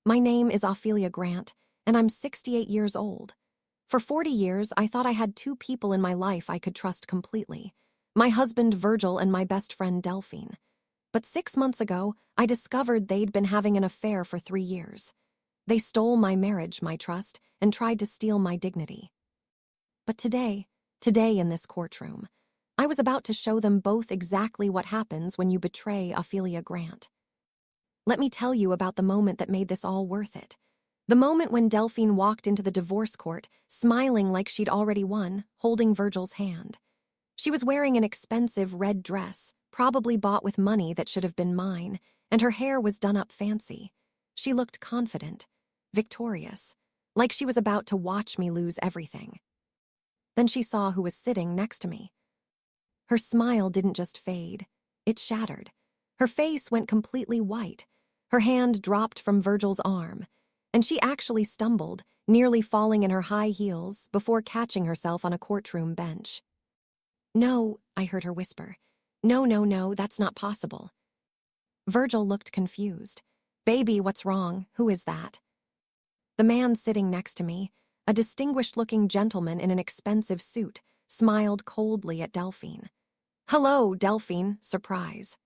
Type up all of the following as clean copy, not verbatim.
My name is Ophelia Grant, and I'm 68 years old. For 40 years, I thought I had two people in my life I could trust completely, my husband Virgil and my best friend Delphine. But 6 months ago, I discovered they'd been having an affair for 3 years. They stole my marriage, my trust, and tried to steal my dignity. But today in this courtroom, I was about to show them both exactly what happens when you betray Ophelia Grant. Let me tell you about the moment that made this all worth it. The moment when Delphine walked into the divorce court, smiling like she'd already won, holding Virgil's hand. She was wearing an expensive red dress, probably bought with money that should have been mine, and her hair was done up fancy. She looked confident, victorious, like she was about to watch me lose everything. Then she saw who was sitting next to me. Her smile didn't just fade, it shattered. Her face went completely white. Her hand dropped from Virgil's arm, and she actually stumbled, nearly falling in her high heels before catching herself on a courtroom bench. "No," I heard her whisper. No, that's not possible." Virgil looked confused. "Baby, what's wrong? Who is that?" The man sitting next to me, a distinguished-looking gentleman in an expensive suit, smiled coldly at Delphine. "Hello, Delphine," surprise.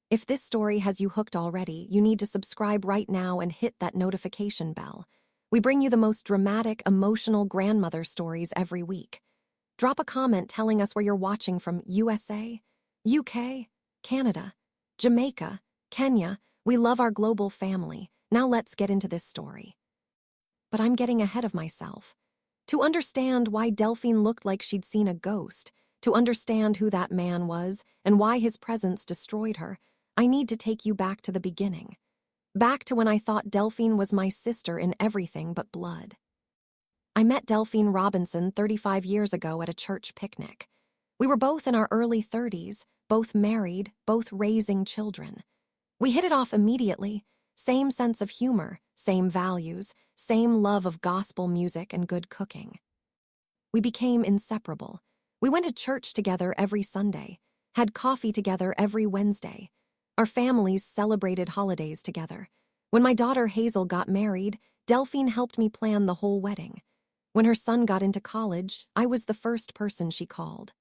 If this story has you hooked already, you need to subscribe right now and hit that notification bell. We bring you the most dramatic, emotional grandmother stories every week. Drop a comment telling us where you're watching from: USA, UK, Canada, Jamaica, Kenya. We love our global family. Now let's get into this story. But I'm getting ahead of myself. To understand why Delphine looked like she'd seen a ghost, to understand who that man was and why his presence destroyed her, I need to take you back to the beginning. Back to when I thought Delphine was my sister in everything but blood. I met Delphine Robinson 35 years ago at a church picnic. We were both in our early 30s, both married, both raising children. We hit it off immediately. Same sense of humor, same values, same love of gospel music and good cooking. We became inseparable. We went to church together every Sunday, had coffee together every Wednesday. Our families celebrated holidays together. When my daughter Hazel got married, Delphine helped me plan the whole wedding. When her son got into college, I was the first person she called.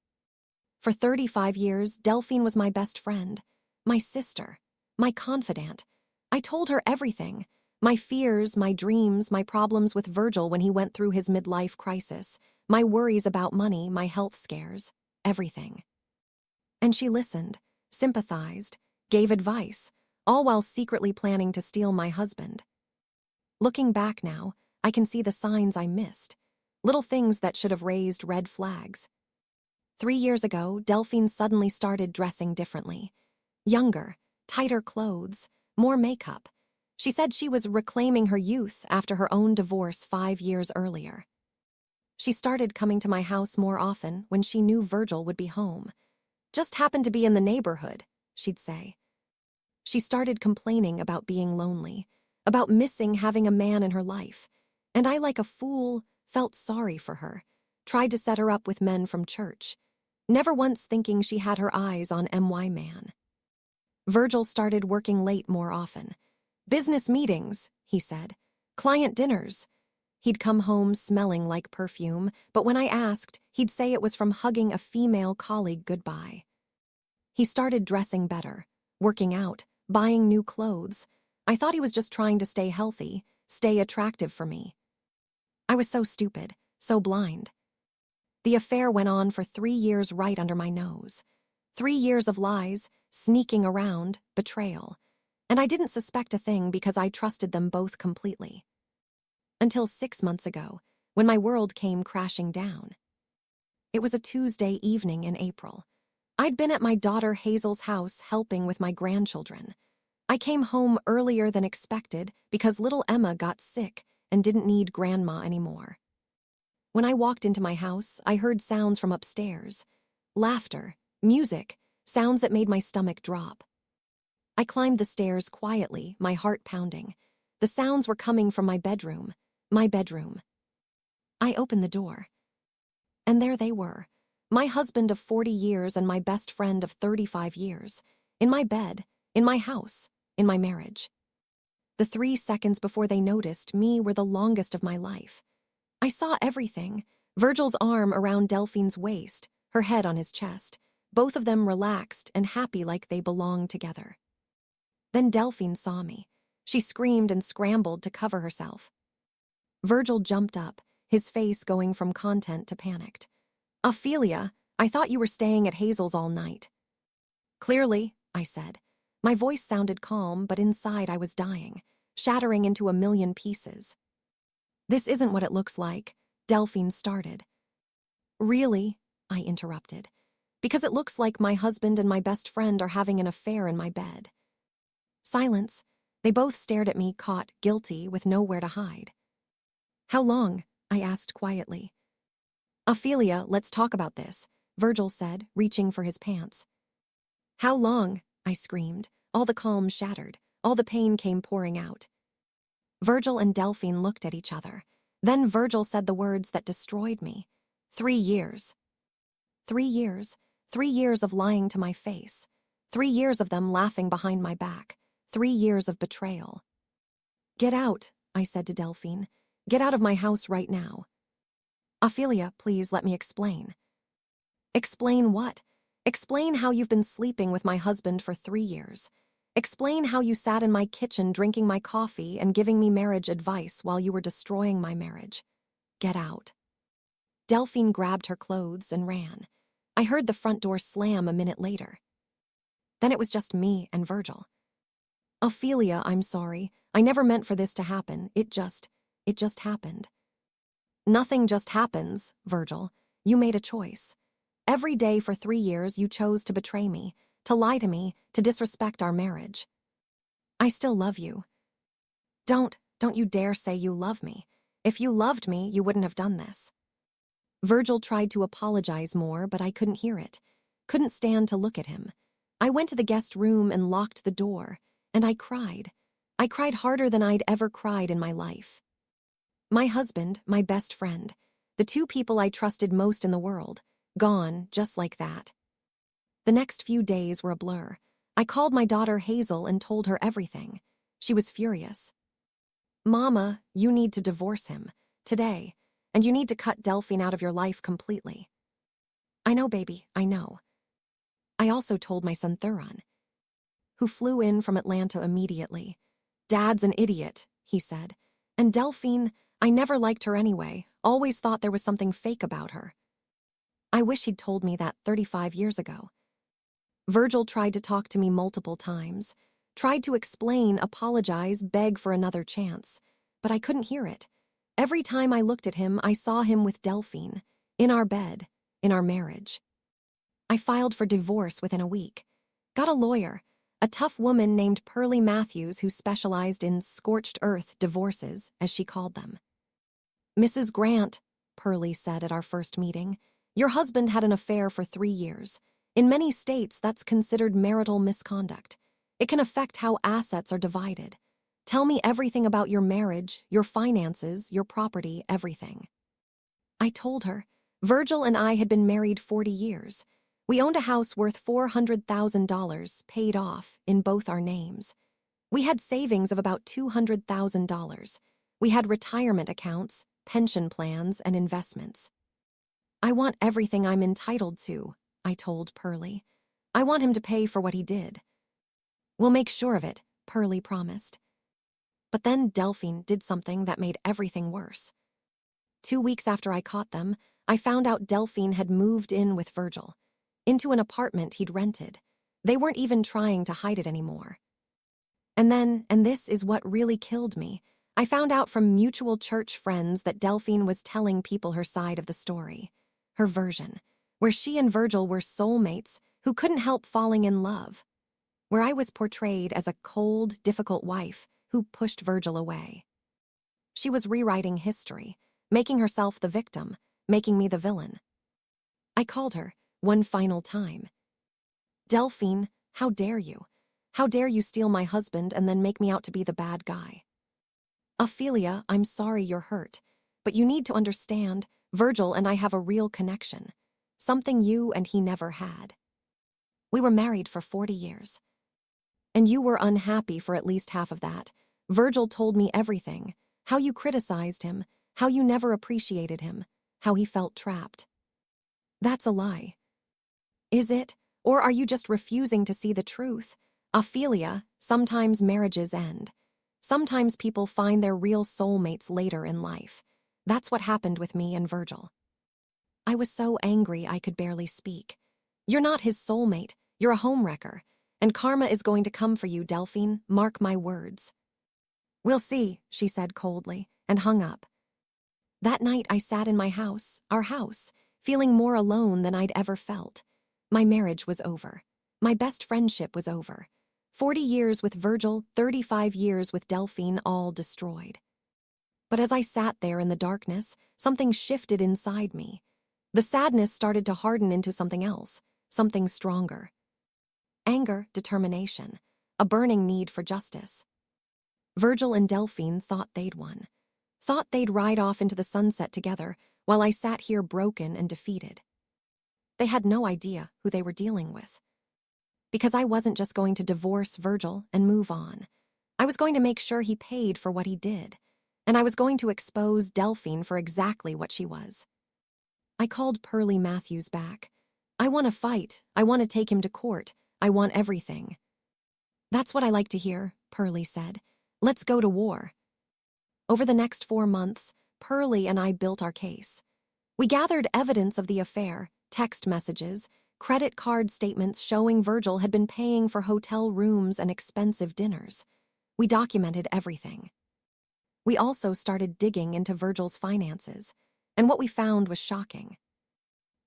For 35 years, Delphine was my best friend, my sister, my confidant. I told her everything: my fears, my dreams, my problems with Virgil when he went through his midlife crisis, my worries about money, my health scares, everything. And she listened, sympathized, gave advice, all while secretly planning to steal my husband. Looking back now, I can see the signs I missed, little things that should have raised red flags. 3 years ago, Delphine suddenly started dressing differently. Younger, tighter clothes, more makeup. She said she was reclaiming her youth after her own divorce 5 years earlier. She started coming to my house more often when she knew Virgil would be home. "Just happened to be in the neighborhood," she'd say. She started complaining about being lonely, about missing having a man in her life, and I, like a fool, felt sorry for her, tried to set her up with men from church, never once thinking she had her eyes on MY man. Virgil started working late more often. "Business meetings," he said. "Client dinners." He'd come home smelling like perfume, but when I asked, he'd say it was from hugging a female colleague goodbye. He started dressing better, working out, buying new clothes. I thought he was just trying to stay healthy, stay attractive for me. I was so stupid, so blind. The affair went on for 3 years right under my nose. 3 years of lies, sneaking around, betrayal. And I didn't suspect a thing because I trusted them both completely. Until 6 months ago, when my world came crashing down. It was a Tuesday evening in April. I'd been at my daughter Hazel's house helping with my grandchildren. I came home earlier than expected because little Emma got sick and didn't need grandma anymore. When I walked into my house, I heard sounds from upstairs. Laughter, music, sounds that made my stomach drop. I climbed the stairs quietly, my heart pounding. The sounds were coming from my bedroom. My bedroom. I opened the door. And there they were, my husband of 40 years and my best friend of 35 years, in my bed, in my house, in my marriage. The 3 seconds before they noticed me were the longest of my life. I saw everything. Virgil's arm around Delphine's waist, her head on his chest, both of them relaxed and happy like they belonged together. Then Delphine saw me. She screamed and scrambled to cover herself. Virgil jumped up, his face going from content to panicked. "Ophelia, I thought you were staying at Hazel's all night." "Clearly," I said. My voice sounded calm, but inside I was dying, shattering into a million pieces. "This isn't what it looks like," Delphine started. "Really?" I interrupted. "Because it looks like my husband and my best friend are having an affair in my bed." Silence. They both stared at me, caught, guilty, with nowhere to hide. "How long?" I asked quietly. "Ophelia, let's talk about this," Virgil said, reaching for his pants. "How long?" I screamed. All the calm shattered. All the pain came pouring out. Virgil and Delphine looked at each other. Then Virgil said the words that destroyed me. 3 years. 3 years. 3 years of lying to my face. 3 years of them laughing behind my back. 3 years of betrayal. "Get out," I said to Delphine. "Get out of my house right now." "Ophelia, please let me explain." "Explain what?" "Explain how you've been sleeping with my husband for 3 years. Explain how you sat in my kitchen drinking my coffee and giving me marriage advice while you were destroying my marriage. Get out." Delphine grabbed her clothes and ran. I heard the front door slam a minute later. Then it was just me and Virgil. "Ophelia, I'm sorry. I never meant for this to happen. It just happened." "Nothing just happens, Virgil. You made a choice. Every day for 3 years you chose to betray me, to lie to me, to disrespect our marriage. I still love you. Don't you dare say you love me. If you loved me, you wouldn't have done this." Virgil tried to apologize more, but I couldn't hear it. Couldn't stand to look at him. I went to the guest room and locked the door, and I cried. I cried harder than I'd ever cried in my life. My husband, my best friend, the 2 people I trusted most in the world, gone just like that. The next few days were a blur. I called my daughter Hazel and told her everything. She was furious. "Mama, you need to divorce him, today, and you need to cut Delphine out of your life completely." "I know, baby, I know." I also told my son Thuron, who flew in from Atlanta immediately. "Dad's an idiot," he said. "And Delphine, I never liked her anyway, always thought there was something fake about her." I wish he'd told me that 35 years ago. Virgil tried to talk to me multiple times, tried to explain, apologize, beg for another chance, but I couldn't hear it. Every time I looked at him, I saw him with Delphine, in our bed, in our marriage. I filed for divorce within a week. Got a lawyer, a tough woman named Pearlie Matthews who specialized in scorched earth divorces, as she called them. "Mrs. Grant," Pearlie said at our first meeting, "your husband had an affair for 3 years. In many states, that's considered marital misconduct. It can affect how assets are divided. Tell me everything about your marriage, your finances, your property, everything." I told her. Virgil and I had been married 40 years. We owned a house worth $400,000, paid off, in both our names. We had savings of about $200,000. We had retirement accounts, pension plans, and investments. "I want everything I'm entitled to," I told Pearlie. "I want him to pay for what he did." "We'll make sure of it," Pearlie promised. But then Delphine did something that made everything worse. 2 weeks after I caught them, I found out Delphine had moved in with Virgil, into an apartment he'd rented. They weren't even trying to hide it anymore. And this is what really killed me, I found out from mutual church friends that Delphine was telling people her side of the story, her version, where she and Virgil were soulmates who couldn't help falling in love, where I was portrayed as a cold, difficult wife who pushed Virgil away. She was rewriting history, making herself the victim, making me the villain. I called her, one final time. "Delphine, how dare you? How dare you steal my husband and then make me out to be the bad guy?" "Ophelia, I'm sorry you're hurt, but you need to understand, Virgil and I have a real connection, something you and he never had. We were married for 40 years. And you were unhappy for at least half of that, Virgil told me everything, how you criticized him, how you never appreciated him, how he felt trapped. That's a lie. Is it? Or are you just refusing to see the truth? Ophelia, sometimes marriages end. Sometimes people find their real soulmates later in life. That's what happened with me and Virgil. I was so angry I could barely speak. You're not his soulmate, you're a homewrecker, and karma is going to come for you, Delphine, mark my words. We'll see, she said coldly, and hung up. That night I sat in my house, our house, feeling more alone than I'd ever felt. My marriage was over. My best friendship was over. 40 years with Virgil, 35 years with Delphine, all destroyed. But as I sat there in the darkness, something shifted inside me. The sadness started to harden into something else, something stronger. Anger, determination, a burning need for justice. Virgil and Delphine thought they'd won. Thought they'd ride off into the sunset together while I sat here broken and defeated. They had no idea who they were dealing with. Because I wasn't just going to divorce Virgil and move on. I was going to make sure he paid for what he did. And I was going to expose Delphine for exactly what she was. I called Pearlie Matthews back. I want to fight. I want to take him to court. I want everything. That's what I like to hear, Pearlie said. Let's go to war. Over the next 4 months, Pearlie and I built our case. We gathered evidence of the affair, text messages, credit card statements showing Virgil had been paying for hotel rooms and expensive dinners. We documented everything. We also started digging into Virgil's finances, and what we found was shocking.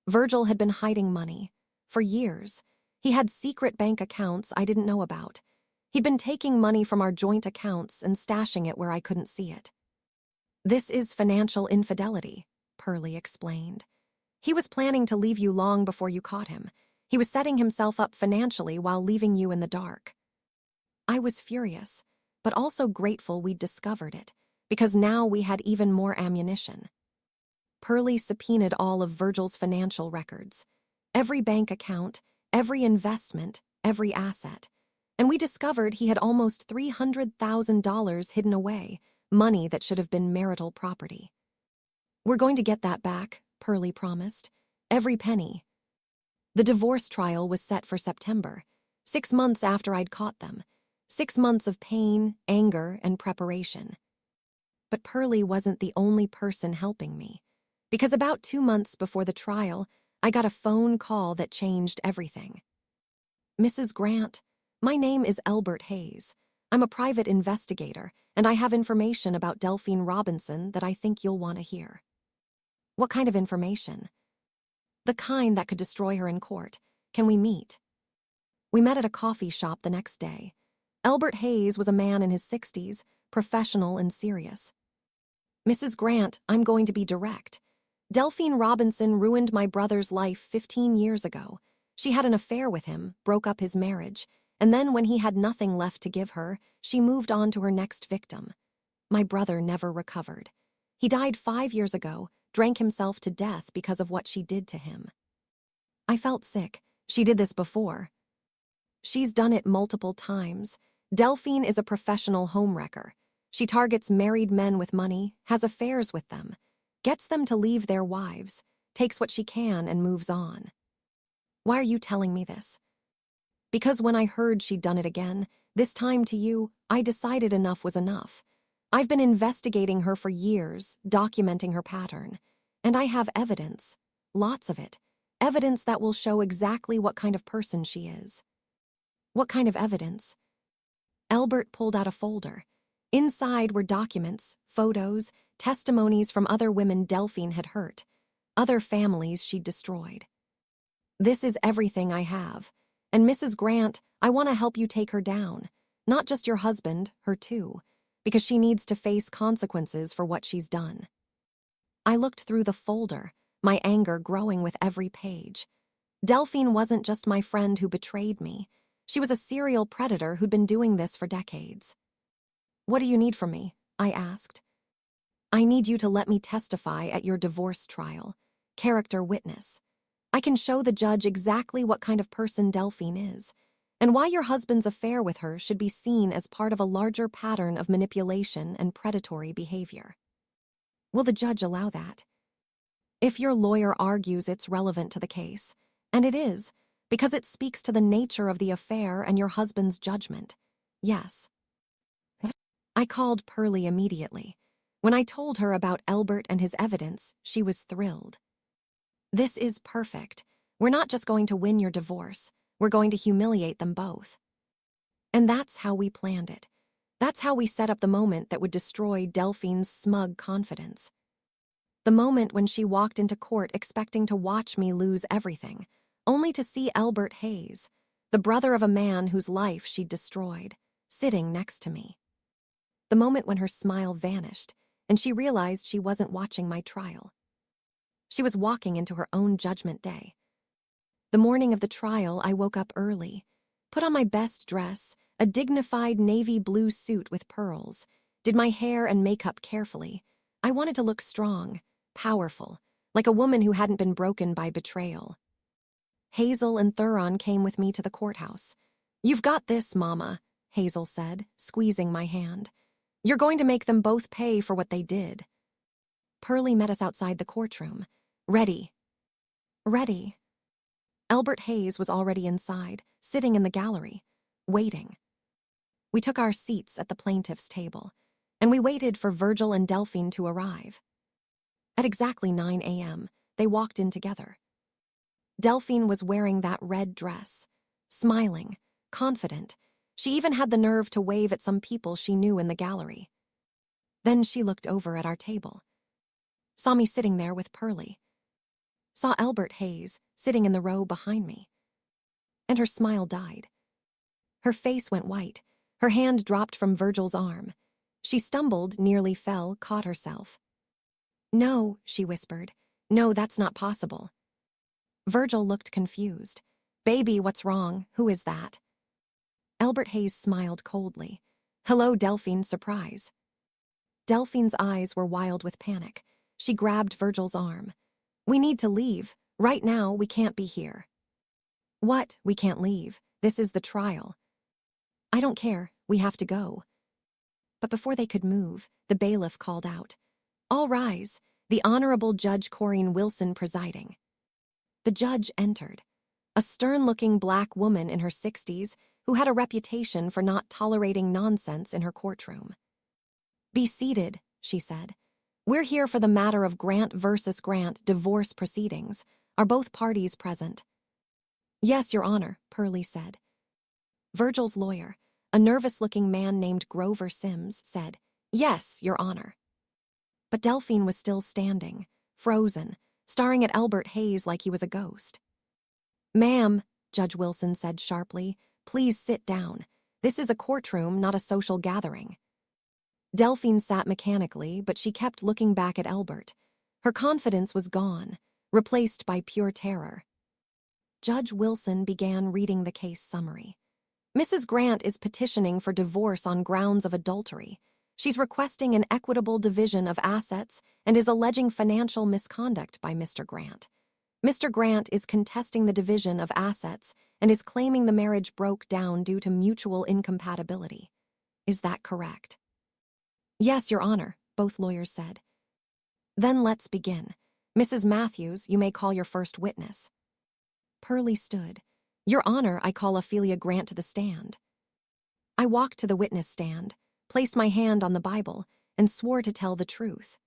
Virgil had been hiding money. For years, he had secret bank accounts I didn't know about. He'd been taking money from our joint accounts and stashing it where I couldn't see it. This is financial infidelity, Pearlie explained. He was planning to leave you long before you caught him. He was setting himself up financially while leaving you in the dark. I was furious, but also grateful we'd discovered it, because now we had even more ammunition. Pearlie subpoenaed all of Virgil's financial records, every bank account, every investment, every asset, and we discovered he had almost $300,000 hidden away, money that should have been marital property. We're going to get that back, Pearlie promised. Every penny. The divorce trial was set for September, 6 months after I'd caught them. 6 months of pain, anger, and preparation. But Pearlie wasn't the only person helping me, because about 2 months before the trial, I got a phone call that changed everything. Mrs. Grant, my name is Elbert Hayes. I'm a private investigator, and I have information about Delphine Robinson that I think you'll want to hear. What kind of information? The kind that could destroy her in court. Can we meet? We met at a coffee shop the next day. Elbert Hayes was a man in his 60s, professional and serious. Mrs. Grant, I'm going to be direct. Delphine Robinson ruined my brother's life 15 years ago. She had an affair with him, broke up his marriage, and then when he had nothing left to give her, she moved on to her next victim. My brother never recovered. He died 5 years ago, drank himself to death because of what she did to him. I felt sick. She did this before. She's done it multiple times. Delphine is a professional homewrecker. She targets married men with money, has affairs with them, gets them to leave their wives, takes what she can and moves on. Why are you telling me this? Because when I heard she'd done it again, this time to you, I decided enough was enough. I've been investigating her for years, documenting her pattern, and I have evidence, lots of it, evidence that will show exactly what kind of person she is. What kind of evidence? Elbert pulled out a folder. Inside were documents, photos, testimonies from other women Delphine had hurt, other families she'd destroyed. This is everything I have. And Mrs. Grant, I want to help you take her down. Not just your husband, her too, because she needs to face consequences for what she's done. I looked through the folder, my anger growing with every page. Delphine wasn't just my friend who betrayed me. She was a serial predator who'd been doing this for decades. What do you need from me? I asked. I need you to let me testify at your divorce trial. Character witness. I can show the judge exactly what kind of person Delphine is. and why your husband's affair with her should be seen as part of a larger pattern of manipulation and predatory behavior. Will the judge allow that? If your lawyer argues it's relevant to the case, and it is, because it speaks to the nature of the affair and your husband's judgment, yes. I called Pearlie immediately. When I told her about Albert and his evidence, she was thrilled. This is perfect. We're not just going to win your divorce, we're going to humiliate them both. And that's how we planned it. That's how we set up the moment that would destroy Delphine's smug confidence. The moment when she walked into court expecting to watch me lose everything, only to see Albert Hayes, the brother of a man whose life she'd destroyed, sitting next to me. The moment when her smile vanished, and she realized she wasn't watching my trial. She was walking into her own judgment day. The morning of the trial, I woke up early, put on my best dress, a dignified navy blue suit with pearls, did my hair and makeup carefully. I wanted to look strong, powerful, like a woman who hadn't been broken by betrayal. Hazel and Thuron came with me to the courthouse. "You've got this, Mama," Hazel said, squeezing my hand. "You're going to make them both pay for what they did." Pearlie met us outside the courtroom. Ready. Ready. Albert Hayes was already inside, sitting in the gallery, waiting. We took our seats at the plaintiff's table, and we waited for Virgil and Delphine to arrive. At exactly 9 a.m., they walked in together. Delphine was wearing that red dress, smiling, confident. She even had the nerve to wave at some people she knew in the gallery. Then she looked over at our table. Saw me sitting there with Pearlie. Saw Albert Hayes sitting in the row behind me. And her smile died. Her face went white. Her hand dropped from Virgil's arm. She stumbled, nearly fell, caught herself. "No," she whispered. "No, that's not possible." Virgil looked confused. "Baby, what's wrong? Who is that?" Albert Hayes smiled coldly. "Hello, Delphine, surprise." Delphine's eyes were wild with panic. She grabbed Virgil's arm. "We need to leave. Right now, we can't be here." "What? We can't leave. This is the trial." "I don't care. We have to go." But before they could move, the bailiff called out, "All rise. The Honorable Judge Corinne Wilson presiding." The judge entered. A stern-looking black woman in her 60s who had a reputation for not tolerating nonsense in her courtroom. "Be seated," she said. "We're here for the matter of Grant versus Grant divorce proceedings. Are both parties present?" "Yes, Your Honor," Pearlie said. Virgil's lawyer, a nervous-looking man named Grover Sims, said, "Yes, Your Honor." But Delphine was still standing, frozen, staring at Albert Hayes like he was a ghost. "Ma'am," Judge Wilson said sharply, "please sit down. This is a courtroom, not a social gathering." Delphine sat mechanically, but she kept looking back at Albert. Her confidence was gone, replaced by pure terror. Judge Wilson began reading the case summary. "Mrs. Grant is petitioning for divorce on grounds of adultery. She's requesting an equitable division of assets and is alleging financial misconduct by Mr. Grant. Mr. Grant is contesting the division of assets and is claiming the marriage broke down due to mutual incompatibility. Is that correct?" "Yes, Your Honor," both lawyers said. "Then let's begin. Mrs. Matthews, you may call your first witness." Pearlie stood. "Your Honor, I call Ophelia Grant to the stand." I walked to the witness stand, placed my hand on the Bible, and swore to tell the truth.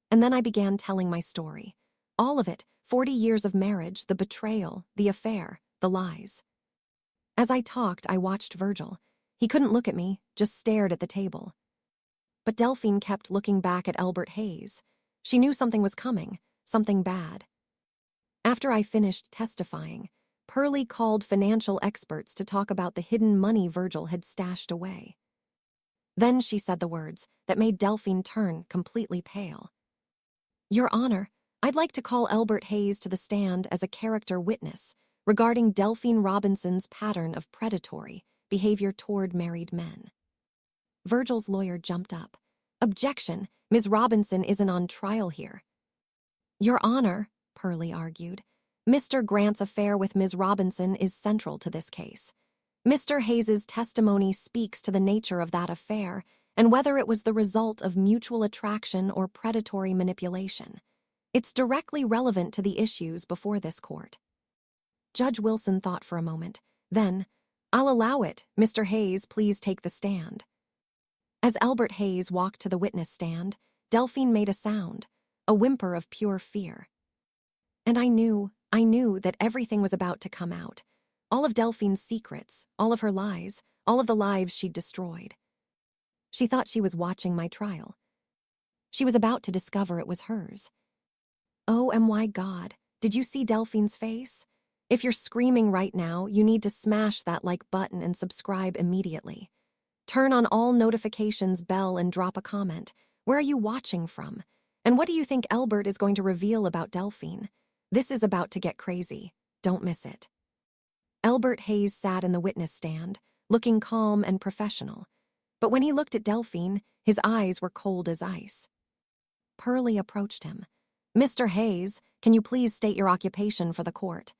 And then I began telling my story. All of it, 40 years of marriage, the betrayal, the affair, the lies. As I talked, I watched Virgil. He couldn't look at me, just stared at the table. But Delphine kept looking back at Albert Hayes. She knew something was coming, something bad. After I finished testifying, Pearlie called financial experts to talk about the hidden money Virgil had stashed away. Then she said the words that made Delphine turn completely pale. "Your Honor, I'd like to call Albert Hayes to the stand as a character witness regarding Delphine Robinson's pattern of predatory behavior toward married men." Virgil's lawyer jumped up. "Objection, Ms. Robinson isn't on trial here." "Your Honor," Pearlie argued, "Mr. Grant's affair with Ms. Robinson is central to this case. Mr. Hayes's testimony speaks to the nature of that affair and whether it was the result of mutual attraction or predatory manipulation. It's directly relevant to the issues before this court. Judge Wilson thought for a moment. Then, "I'll allow it. Mr. Hayes, please take the stand." As Albert Hayes walked to the witness stand, Delphine made a sound, a whimper of pure fear. And I knew that everything was about to come out. All of Delphine's secrets, all of her lies, all of the lives she'd destroyed. She thought she was watching my trial. She was about to discover it was hers. Oh my God, did you see Delphine's face? If you're screaming right now, you need to smash that like button and subscribe immediately. Turn on all notifications bell and drop a comment. Where are you watching from? And what do you think Albert is going to reveal about Delphine? This is about to get crazy. Don't miss it. Albert Hayes sat in the witness stand, looking calm and professional. But when he looked at Delphine, his eyes were cold as ice. Pearlie approached him. "Mr. Hayes, can you please state your occupation for the court?"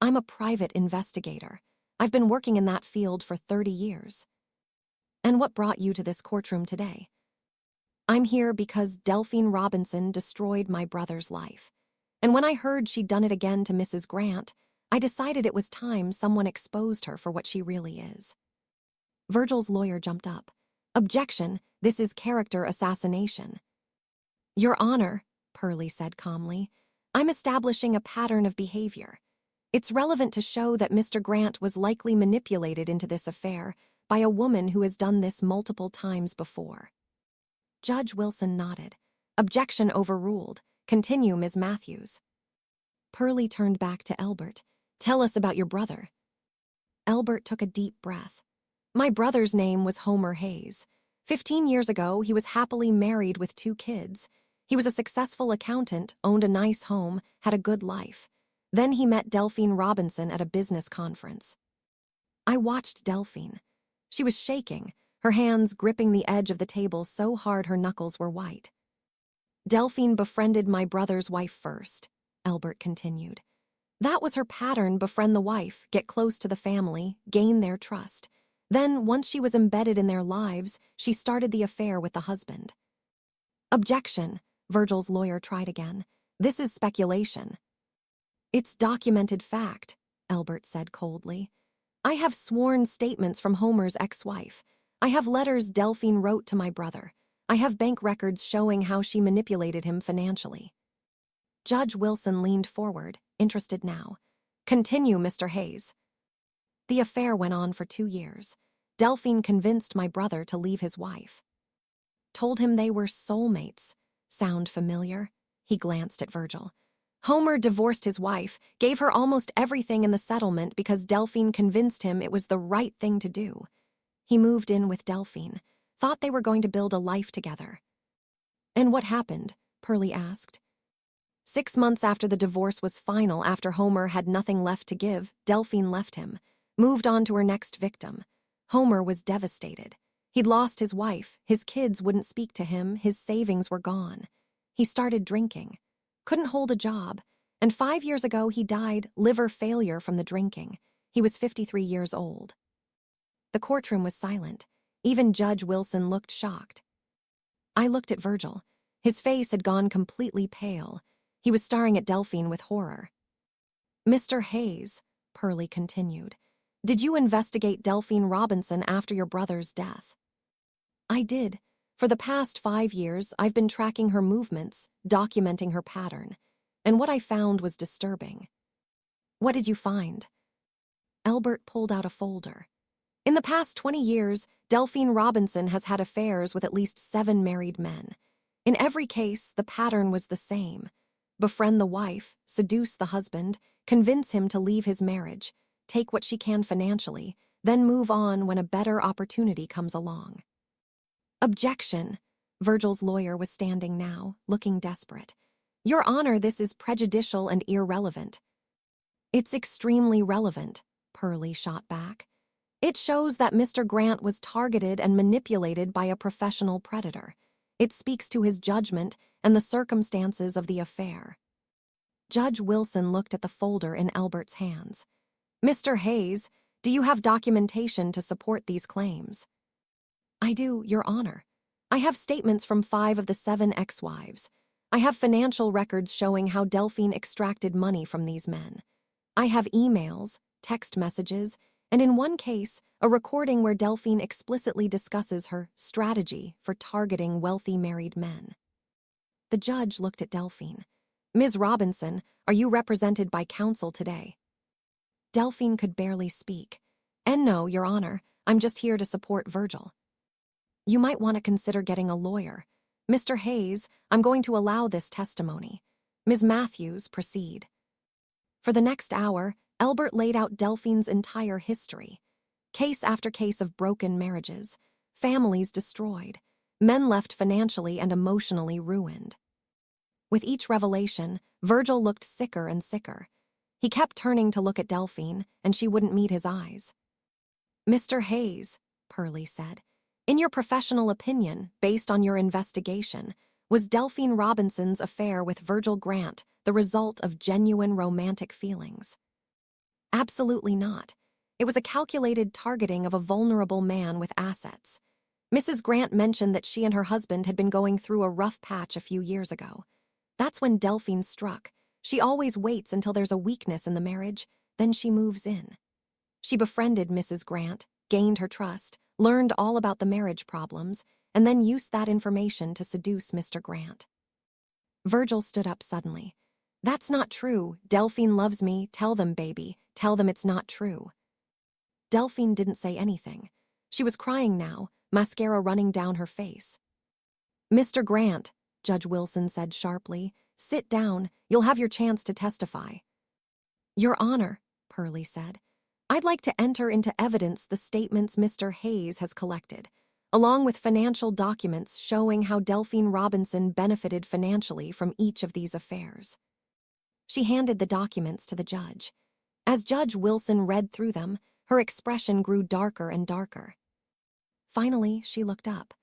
"I'm a private investigator. I've been working in that field for 30 years. "And what brought you to this courtroom today?" "I'm here because Delphine Robinson destroyed my brother's life. And when I heard she'd done it again to Mrs. Grant, I decided it was time someone exposed her for what she really is." Virgil's lawyer jumped up. "Objection, this is character assassination." "Your Honor," Pearlie said calmly, "I'm establishing a pattern of behavior. It's relevant to show that Mr. Grant was likely manipulated into this affair by a woman who has done this multiple times before." Judge Wilson nodded. "Objection overruled. Continue, Ms. Matthews." Pearlie turned back to Albert. "Tell us about your brother." Albert took a deep breath. "My brother's name was Homer Hayes. 15 years ago, he was happily married with 2 kids. He was a successful accountant, owned a nice home, had a good life. Then he met Delphine Robinson at a business conference. I watched Delphine. She was shaking, her hands gripping the edge of the table so hard her knuckles were white. Delphine befriended my brother's wife first," Albert continued. "That was her pattern: befriend the wife, get close to the family, gain their trust. Then, once she was embedded in their lives, she started the affair with the husband." "Objection," Virgil's lawyer tried again. "This is speculation." "It's documented fact," Albert said coldly. "I have sworn statements from Homer's ex-wife. I have letters Delphine wrote to my brother. I have bank records showing how she manipulated him financially." Judge Wilson leaned forward, interested now. "Continue, Mr. Hayes." "The affair went on for 2 years. Delphine convinced my brother to leave his wife. Told him they were soulmates. Sound familiar?" He glanced at Virgil. "Homer divorced his wife, gave her almost everything in the settlement because Delphine convinced him it was the right thing to do. He moved in with Delphine, thought they were going to build a life together." "And what happened?" Pearlie asked. 6 months after the divorce was final, after Homer had nothing left to give, Delphine left him, moved on to her next victim. Homer was devastated. He'd lost his wife, his kids wouldn't speak to him, his savings were gone. He started drinking. Couldn't hold a job, and 5 years ago he died, liver failure from the drinking. He was 53 years old. The courtroom was silent. Even Judge Wilson looked shocked. I looked at Virgil. His face had gone completely pale. He was staring at Delphine with horror. "Mr. Hayes," Pearlie continued, "did you investigate Delphine Robinson after your brother's death?" "I did. For the past 5 years, I've been tracking her movements, documenting her pattern, and what I found was disturbing." "What did you find?" Albert pulled out a folder. "In the past 20 years, Delphine Robinson has had affairs with at least 7 married men. In every case, the pattern was the same. Befriend the wife, seduce the husband, convince him to leave his marriage, take what she can financially, then move on when a better opportunity comes along." "Objection." Virgil's lawyer was standing now, looking desperate. "Your Honor, this is prejudicial and irrelevant." "It's extremely relevant," Pearlie shot back. "It shows that Mr. Grant was targeted and manipulated by a professional predator. It speaks to his judgment and the circumstances of the affair." Judge Wilson looked at the folder in Albert's hands. "Mr. Hayes, Do you have documentation to support these claims? I do, Your Honor. I have statements from 5 of the 7 ex-wives. I have financial records showing how Delphine extracted money from these men. I have emails, text messages, and in one case, a recording where Delphine explicitly discusses her strategy for targeting wealthy married men. The judge looked at Delphine. Ms. Robinson, are you represented by counsel today? Delphine could barely speak. And no, Your Honor, I'm just here to support Virgil. You might want to consider getting a lawyer. Mr. Hayes, I'm going to allow this testimony. Ms. Matthews, proceed. For the next hour, Elbert laid out Delphine's entire history. Case after case of broken marriages, families destroyed, men left financially and emotionally ruined. With each revelation, Virgil looked sicker and sicker. He kept turning to look at Delphine, and she wouldn't meet his eyes. Mr. Hayes, Pearlie said, in your professional opinion, based on your investigation, was Delphine Robinson's affair with Virgil Grant the result of genuine romantic feelings? Absolutely not. It was a calculated targeting of a vulnerable man with assets. Mrs. Grant mentioned that she and her husband had been going through a rough patch a few years ago. That's when Delphine struck. She always waits until there's a weakness in the marriage, then she moves in. She befriended Mrs. Grant, gained her trust, learned all about the marriage problems, and then used that information to seduce Mr. Grant. Virgil stood up suddenly. That's not true. Delphine loves me. Tell them, baby. Tell them it's not true. Delphine didn't say anything. She was crying now, mascara running down her face. Mr. Grant, Judge Wilson said sharply, sit down. You'll have your chance to testify. Your Honor, Pearlie said, I'd like to enter into evidence the statements Mr. Hayes has collected, along with financial documents showing how Delphine Robinson benefited financially from each of these affairs. She handed the documents to the judge. As Judge Wilson read through them, her expression grew darker and darker. Finally, she looked up.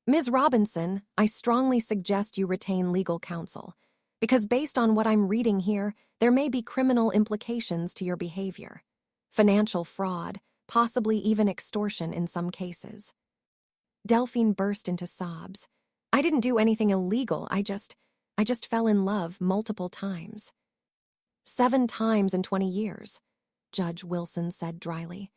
Ms. Robinson, I strongly suggest you retain legal counsel, because based on what I'm reading here, there may be criminal implications to your behavior. Financial fraud, possibly even extortion in some cases. Delphine burst into sobs. I didn't do anything illegal, I just fell in love multiple times. 7 times in 20 years, Judge Wilson said dryly.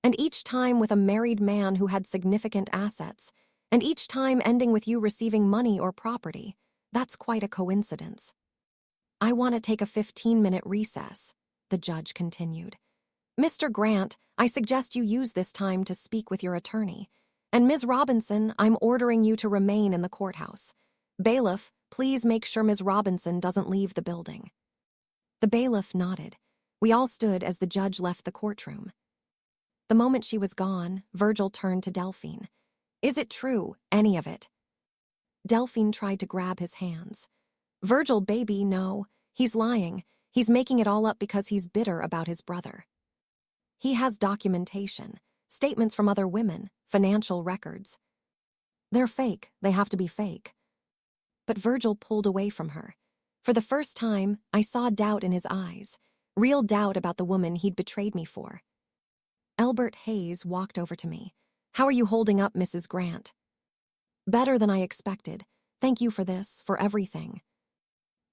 And each time with a married man who had significant assets, and each time ending with you receiving money or property. That's quite a coincidence. I want to take a 15-minute recess, the judge continued. Mr. Grant, I suggest you use this time to speak with your attorney. And Ms. Robinson, I'm ordering you to remain in the courthouse. Bailiff, please make sure Ms. Robinson doesn't leave the building. The bailiff nodded. We all stood as the judge left the courtroom. The moment she was gone, Virgil turned to Delphine. Is it true, any of it? Delphine tried to grab his hands. Virgil, baby, no. He's lying. He's making it all up because he's bitter about his brother. He has documentation, statements from other women, financial records. They're fake. They have to be fake. But Virgil pulled away from her. For the first time, I saw doubt in his eyes, real doubt about the woman he'd betrayed me for. Elbert Hayes walked over to me. How are you holding up, Mrs. Grant? Better than I expected. Thank you for this, for everything.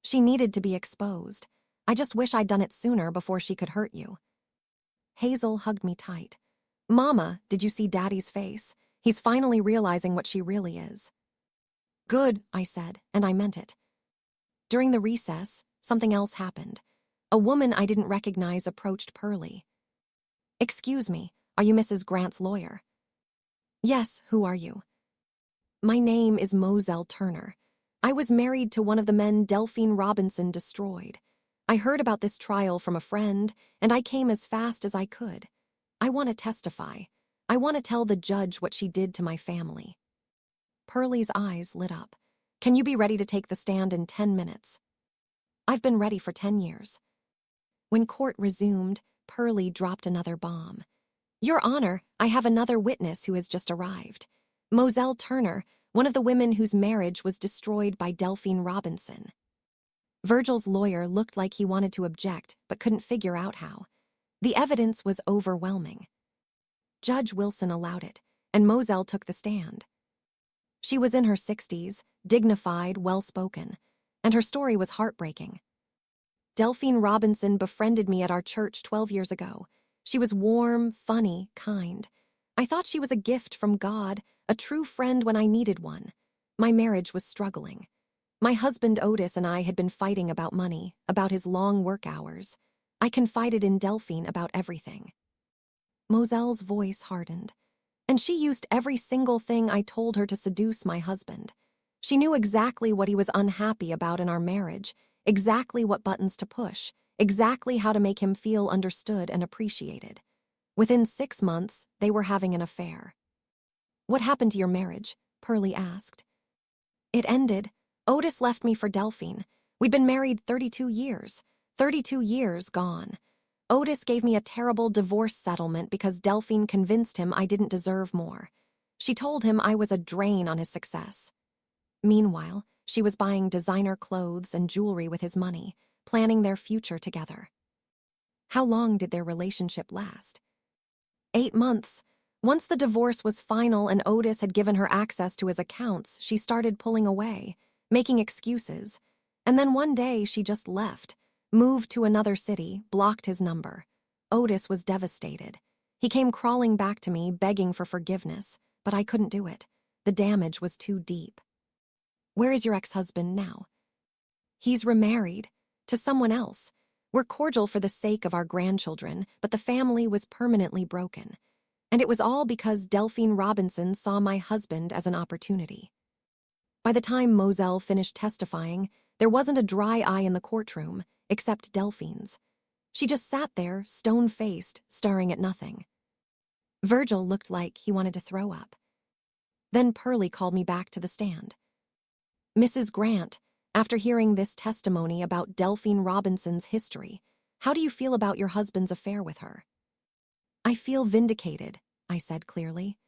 She needed to be exposed. I just wish I'd done it sooner before she could hurt you. Hazel hugged me tight. Mama, did you see Daddy's face? He's finally realizing what she really is. Good, I said, and I meant it. During the recess, something else happened. A woman I didn't recognize approached Pearlie. Excuse me, are you Mrs. Grant's lawyer? Yes, who are you? My name is Moselle Turner. I was married to one of the men Delphine Robinson destroyed. I heard about this trial from a friend, and I came as fast as I could. I want to testify. I want to tell the judge what she did to my family. Pearlie's eyes lit up. Can you be ready to take the stand in 10 minutes? I've been ready for 10 years. When court resumed, Pearlie dropped another bomb. Your Honor, I have another witness who has just arrived. Moselle Turner, one of the women whose marriage was destroyed by Delphine Robinson. Virgil's lawyer looked like he wanted to object, but couldn't figure out how. The evidence was overwhelming. Judge Wilson allowed it, and Moselle took the stand. She was in her 60s, dignified, well-spoken, and her story was heartbreaking. Delphine Robinson befriended me at our church 12 years ago. She was warm, funny, kind. I thought she was a gift from God, a true friend when I needed one. My marriage was struggling. My husband Otis and I had been fighting about money, about his long work hours. I confided in Delphine about everything. Moselle's voice hardened, and she used every single thing I told her to seduce my husband. She knew exactly what he was unhappy about in our marriage, exactly what buttons to push, exactly how to make him feel understood and appreciated. Within 6 months, they were having an affair. "What happened to your marriage?" Pearlie asked. "It ended. Otis left me for Delphine. We'd been married 32 years. 32 years gone. Otis gave me a terrible divorce settlement because Delphine convinced him I didn't deserve more. She told him I was a drain on his success. Meanwhile, she was buying designer clothes and jewelry with his money, planning their future together." How long did their relationship last? 8 months. Once the divorce was final and Otis had given her access to his accounts, she started pulling away, making excuses. And then one day she just left, moved to another city, blocked his number. Otis was devastated. He came crawling back to me, begging for forgiveness, but I couldn't do it. The damage was too deep. "Where is your ex-husband now?" "He's remarried. To someone else. We're cordial for the sake of our grandchildren, but the family was permanently broken. And it was all because Delphine Robinson saw my husband as an opportunity." By the time Moselle finished testifying, there wasn't a dry eye in the courtroom, except Delphine's. She just sat there, stone-faced, staring at nothing. Virgil looked like he wanted to throw up. Then Pearlie called me back to the stand. "Mrs. Grant, after hearing this testimony about Delphine Robinson's history, how do you feel about your husband's affair with her?" "I feel vindicated," I said clearly.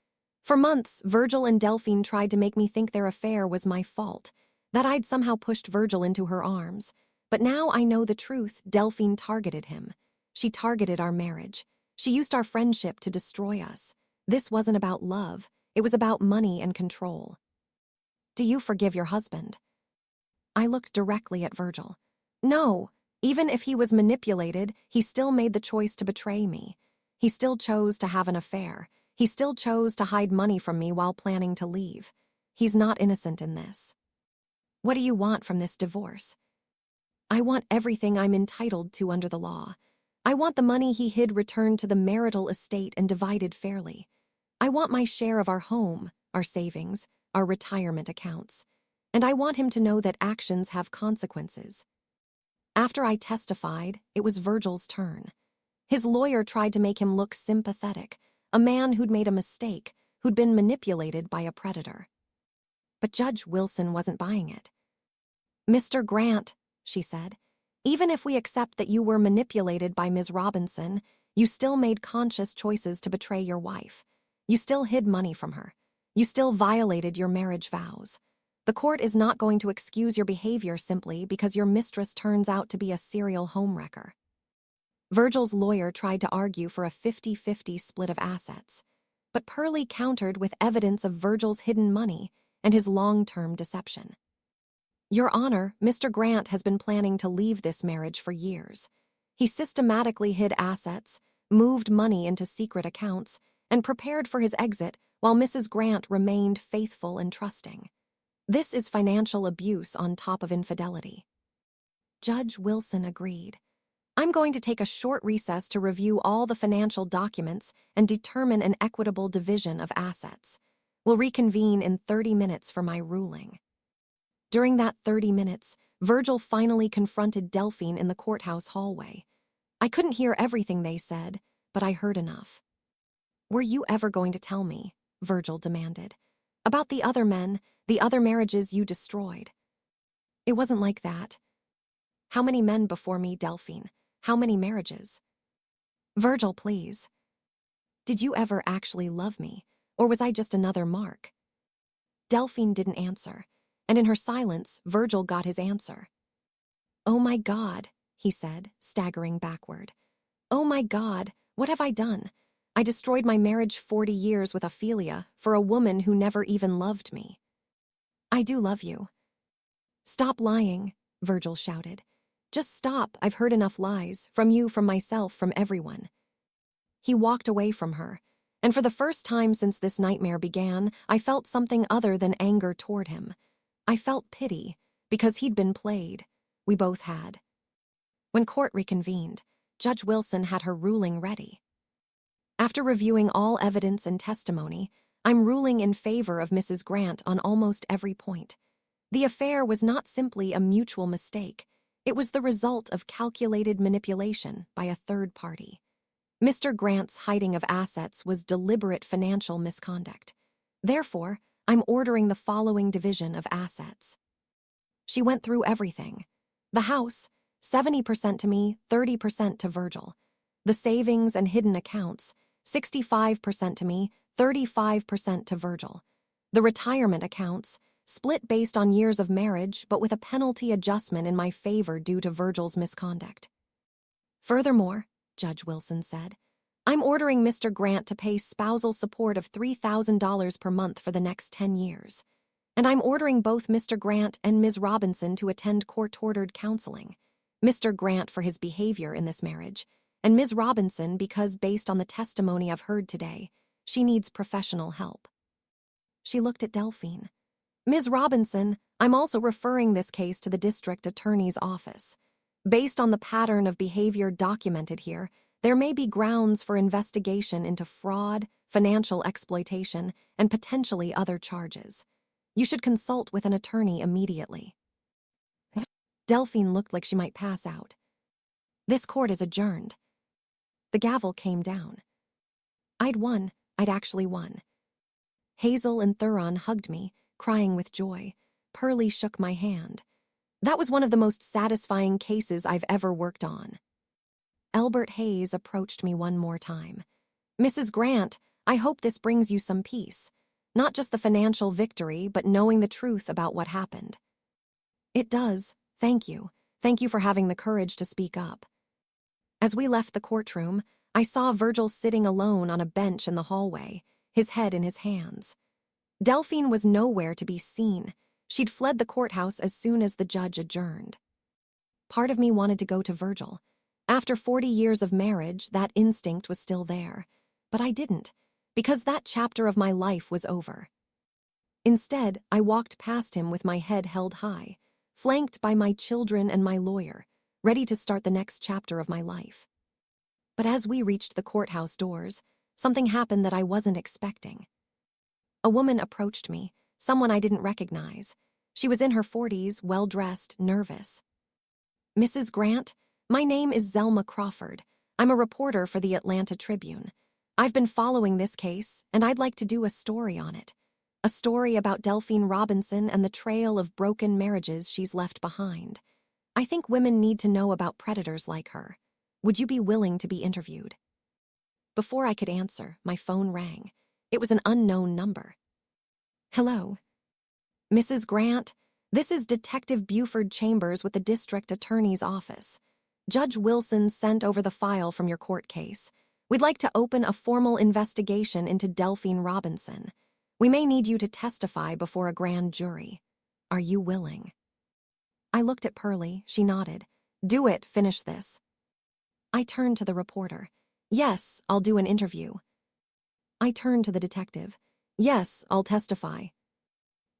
"For months, Virgil and Delphine tried to make me think their affair was my fault, that I'd somehow pushed Virgil into her arms. But now I know the truth. Delphine targeted him. She targeted our marriage. She used our friendship to destroy us. This wasn't about love. It was about money and control." "Do you forgive your husband?" I looked directly at Virgil. "No, even if he was manipulated, he still made the choice to betray me. He still chose to have an affair. He still chose to hide money from me while planning to leave. He's not innocent in this." "What do you want from this divorce?" "I want everything I'm entitled to under the law. I want the money he hid returned to the marital estate and divided fairly. I want my share of our home, our savings, our retirement accounts. And I want him to know that actions have consequences." After I testified, it was Virgil's turn. His lawyer tried to make him look sympathetic, a man who'd made a mistake, who'd been manipulated by a predator. But Judge Wilson wasn't buying it. "Mr. Grant," she said, "even if we accept that you were manipulated by Ms. Robinson, you still made conscious choices to betray your wife. You still hid money from her. You still violated your marriage vows. The court is not going to excuse your behavior simply because your mistress turns out to be a serial homewrecker." Virgil's lawyer tried to argue for a 50-50 split of assets, but Pearlie countered with evidence of Virgil's hidden money and his long-term deception. "Your Honor, Mr. Grant has been planning to leave this marriage for years. He systematically hid assets, moved money into secret accounts, and prepared for his exit while Mrs. Grant remained faithful and trusting. This is financial abuse on top of infidelity." Judge Wilson agreed. "I'm going to take a short recess to review all the financial documents and determine an equitable division of assets. We'll reconvene in 30 minutes for my ruling." During that 30 minutes, Virgil finally confronted Delphine in the courthouse hallway. I couldn't hear everything they said, but I heard enough. "Were you ever going to tell me," Virgil demanded, "about the other men, the other marriages you destroyed?" "It wasn't like that." "How many men before me, Delphine? How many marriages?" "Virgil, please. Did you ever actually love me, or was I just another mark?" Delphine didn't answer, and in her silence, Virgil got his answer. "Oh my God," he said, staggering backward. "Oh my God, what have I done? I destroyed my marriage 40 years with Ophelia for a woman who never even loved me. I do love you. Stop lying, Virgil shouted. Just stop, I've heard enough lies, from you, from myself, from everyone. He walked away from her, and for the first time since this nightmare began, I felt something other than anger toward him. I felt pity, because he'd been played. We both had. When court reconvened, Judge Wilson had her ruling ready. After reviewing all evidence and testimony, I'm ruling in favor of Mrs. Grant on almost every point. The affair was not simply a mutual mistake. It was the result of calculated manipulation by a third party. Mr. Grant's hiding of assets was deliberate financial misconduct. Therefore, I'm ordering the following division of assets. She went through everything. The house, 70% to me, 30% to Virgil. The savings and hidden accounts, 65% to me, 35% to Virgil. The retirement accounts, split based on years of marriage, but with a penalty adjustment in my favor due to Virgil's misconduct. Furthermore, Judge Wilson said, I'm ordering Mr. Grant to pay spousal support of $3,000 per month for the next 10 years. And I'm ordering both Mr. Grant and Ms. Robinson to attend court-ordered counseling. Mr. Grant for his behavior in this marriage, and Ms. Robinson because, based on the testimony I've heard today, she needs professional help. She looked at Delphine. Ms. Robinson, I'm also referring this case to the district attorney's office. Based on the pattern of behavior documented here, there may be grounds for investigation into fraud, financial exploitation, and potentially other charges. You should consult with an attorney immediately. Delphine looked like she might pass out. This court is adjourned. The gavel came down. I'd won. I'd actually won. Hazel and Thuron hugged me, crying with joy. Pearlie shook my hand. That was one of the most satisfying cases I've ever worked on. Elbert Hayes approached me one more time. Mrs. Grant, I hope this brings you some peace. Not just the financial victory, but knowing the truth about what happened. It does. Thank you. Thank you for having the courage to speak up. As we left the courtroom, I saw Virgil sitting alone on a bench in the hallway, his head in his hands. Delphine was nowhere to be seen. She'd fled the courthouse as soon as the judge adjourned. Part of me wanted to go to Virgil. After 40 years of marriage, that instinct was still there. But I didn't, because that chapter of my life was over. Instead, I walked past him with my head held high, flanked by my children and my lawyer, ready to start the next chapter of my life. But as we reached the courthouse doors, something happened that I wasn't expecting. A woman approached me, someone I didn't recognize. She was in her 40s, well-dressed, nervous. Mrs. Grant, my name is Zelma Crawford. I'm a reporter for the Atlanta Tribune. I've been following this case, and I'd like to do a story on it. A story about Delphine Robinson and the trail of broken marriages she's left behind. I think women need to know about predators like her. Would you be willing to be interviewed? Before I could answer, my phone rang. It was an unknown number. Hello. Mrs. Grant, this is Detective Buford Chambers with the district attorney's office. Judge Wilson sent over the file from your court case. We'd like to open a formal investigation into Delphine Robinson. We may need you to testify before a grand jury. Are you willing? I looked at Pearlie. She nodded. Do it, finish this. I turned to the reporter. Yes, I'll do an interview. I turned to the detective. Yes, I'll testify.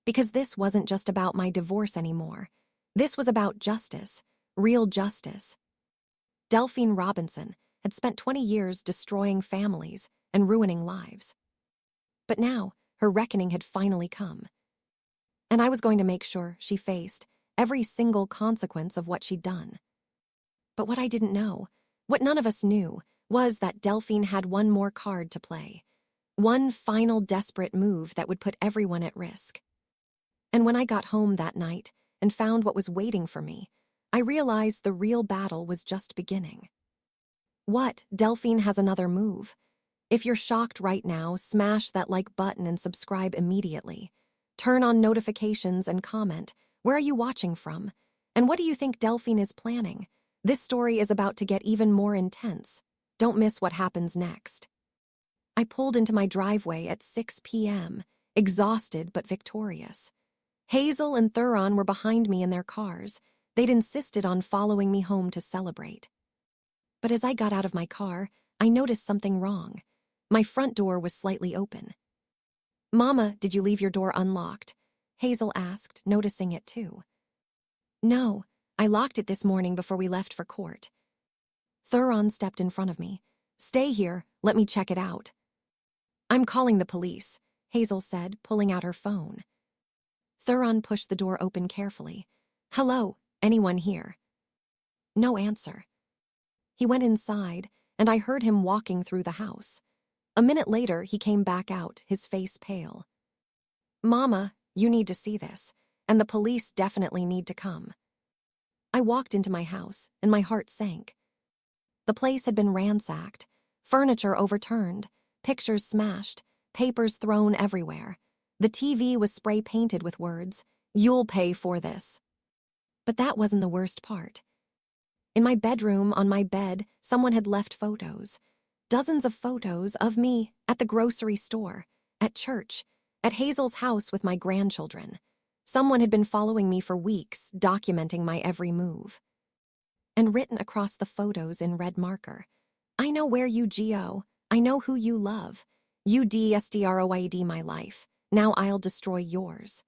Because this wasn't just about my divorce anymore. This was about justice, real justice. Delphine Robinson had spent 20 years destroying families and ruining lives. But now, her reckoning had finally come. And I was going to make sure she faced every single consequence of what she'd done. But what I didn't know, what none of us knew, was that Delphine had one more card to play. One final desperate move that would put everyone at risk. And when I got home that night and found what was waiting for me, I realized the real battle was just beginning. What? Delphine has another move. If you're shocked right now, smash that like button and subscribe immediately. Turn on notifications and comment. Where are you watching from? And what do you think Delphine is planning? This story is about to get even more intense. Don't miss what happens next. I pulled into my driveway at 6 p.m., exhausted but victorious. Hazel and Thuron were behind me in their cars. They'd insisted on following me home to celebrate. But as I got out of my car, I noticed something wrong. My front door was slightly open. "Mama, did you leave your door unlocked?" Hazel asked, noticing it too. "No, I locked it this morning before we left for court." Thuron stepped in front of me. "Stay here, let me check it out." "I'm calling the police," Hazel said, pulling out her phone. Thuron pushed the door open carefully. "Hello, anyone here?" No answer. He went inside, and I heard him walking through the house. A minute later, he came back out, his face pale. "Mama, you need to see this, and the police definitely need to come." I walked into my house, and my heart sank. The place had been ransacked, furniture overturned, pictures smashed, papers thrown everywhere. The TV was spray-painted with words, "You'll pay for this." But that wasn't the worst part. In my bedroom, on my bed, someone had left photos. Dozens of photos of me at the grocery store, at church, at Hazel's house with my grandchildren. Someone had been following me for weeks, documenting my every move. And written across the photos in red marker, "I know where you go. I know who you love. You destroyed my life. Now I'll destroy yours."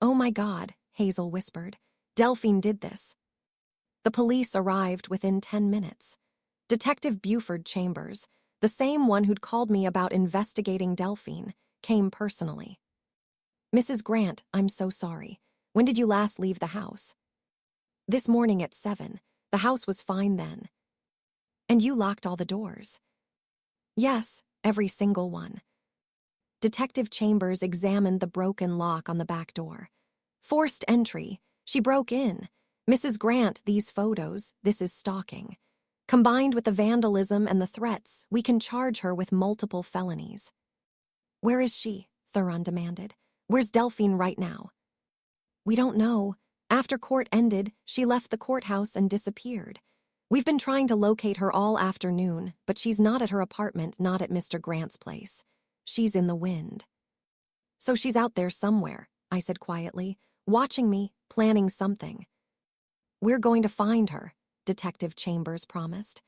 "Oh my God," Hazel whispered. "Delphine did this." The police arrived within 10 minutes. Detective Buford Chambers, the same one who'd called me about investigating Delphine, came personally. "Mrs. Grant, I'm so sorry. When did you last leave the house?" "This morning at 7. The house was fine then." "And you locked all the doors?" "Yes, every single one." Detective Chambers examined the broken lock on the back door. "Forced entry. She broke in. Mrs. Grant, these photos, this is stalking. Combined with the vandalism and the threats, we can charge her with multiple felonies." "Where is she?" Thuron demanded. "Where's Delphine right now?" "We don't know. After court ended, she left the courthouse and disappeared. We've been trying to locate her all afternoon, but she's not at her apartment, not at Mr. Grant's place. She's in the wind." "So she's out there somewhere," I said quietly, "watching me, planning something." "We're going to find her," Detective Chambers promised.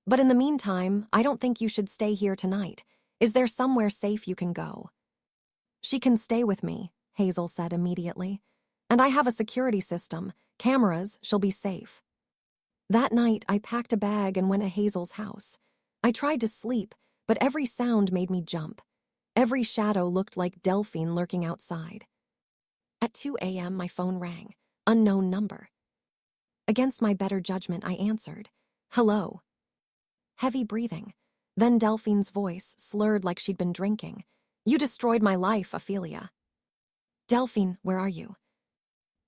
"But in the meantime, I don't think you should stay here tonight. Is there somewhere safe you can go?" "She can stay with me," Hazel said immediately. "And I have a security system. Cameras, she'll be safe." That night, I packed a bag and went to Hazel's house. I tried to sleep, but every sound made me jump. Every shadow looked like Delphine lurking outside. At 2 a.m., my phone rang. Unknown number. Against my better judgment, I answered. "Hello." Heavy breathing. Then Delphine's voice, slurred like she'd been drinking. "You destroyed my life, Ophelia." "Delphine, where are you?"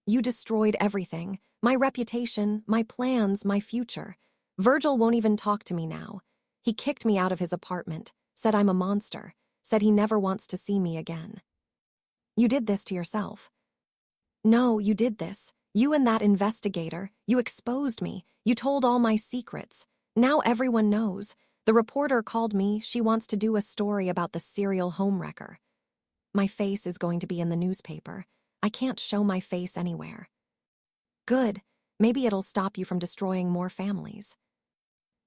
"You destroyed everything. My reputation, my plans, my future. Virgil won't even talk to me now. He kicked me out of his apartment, said I'm a monster, said he never wants to see me again." "You did this to yourself." "No, you did this. You and that investigator. You exposed me. You told all my secrets. Now everyone knows. The reporter called me. She wants to do a story about the serial homewrecker. My face is going to be in the newspaper. I can't show my face anywhere." "Good. Maybe it'll stop you from destroying more families."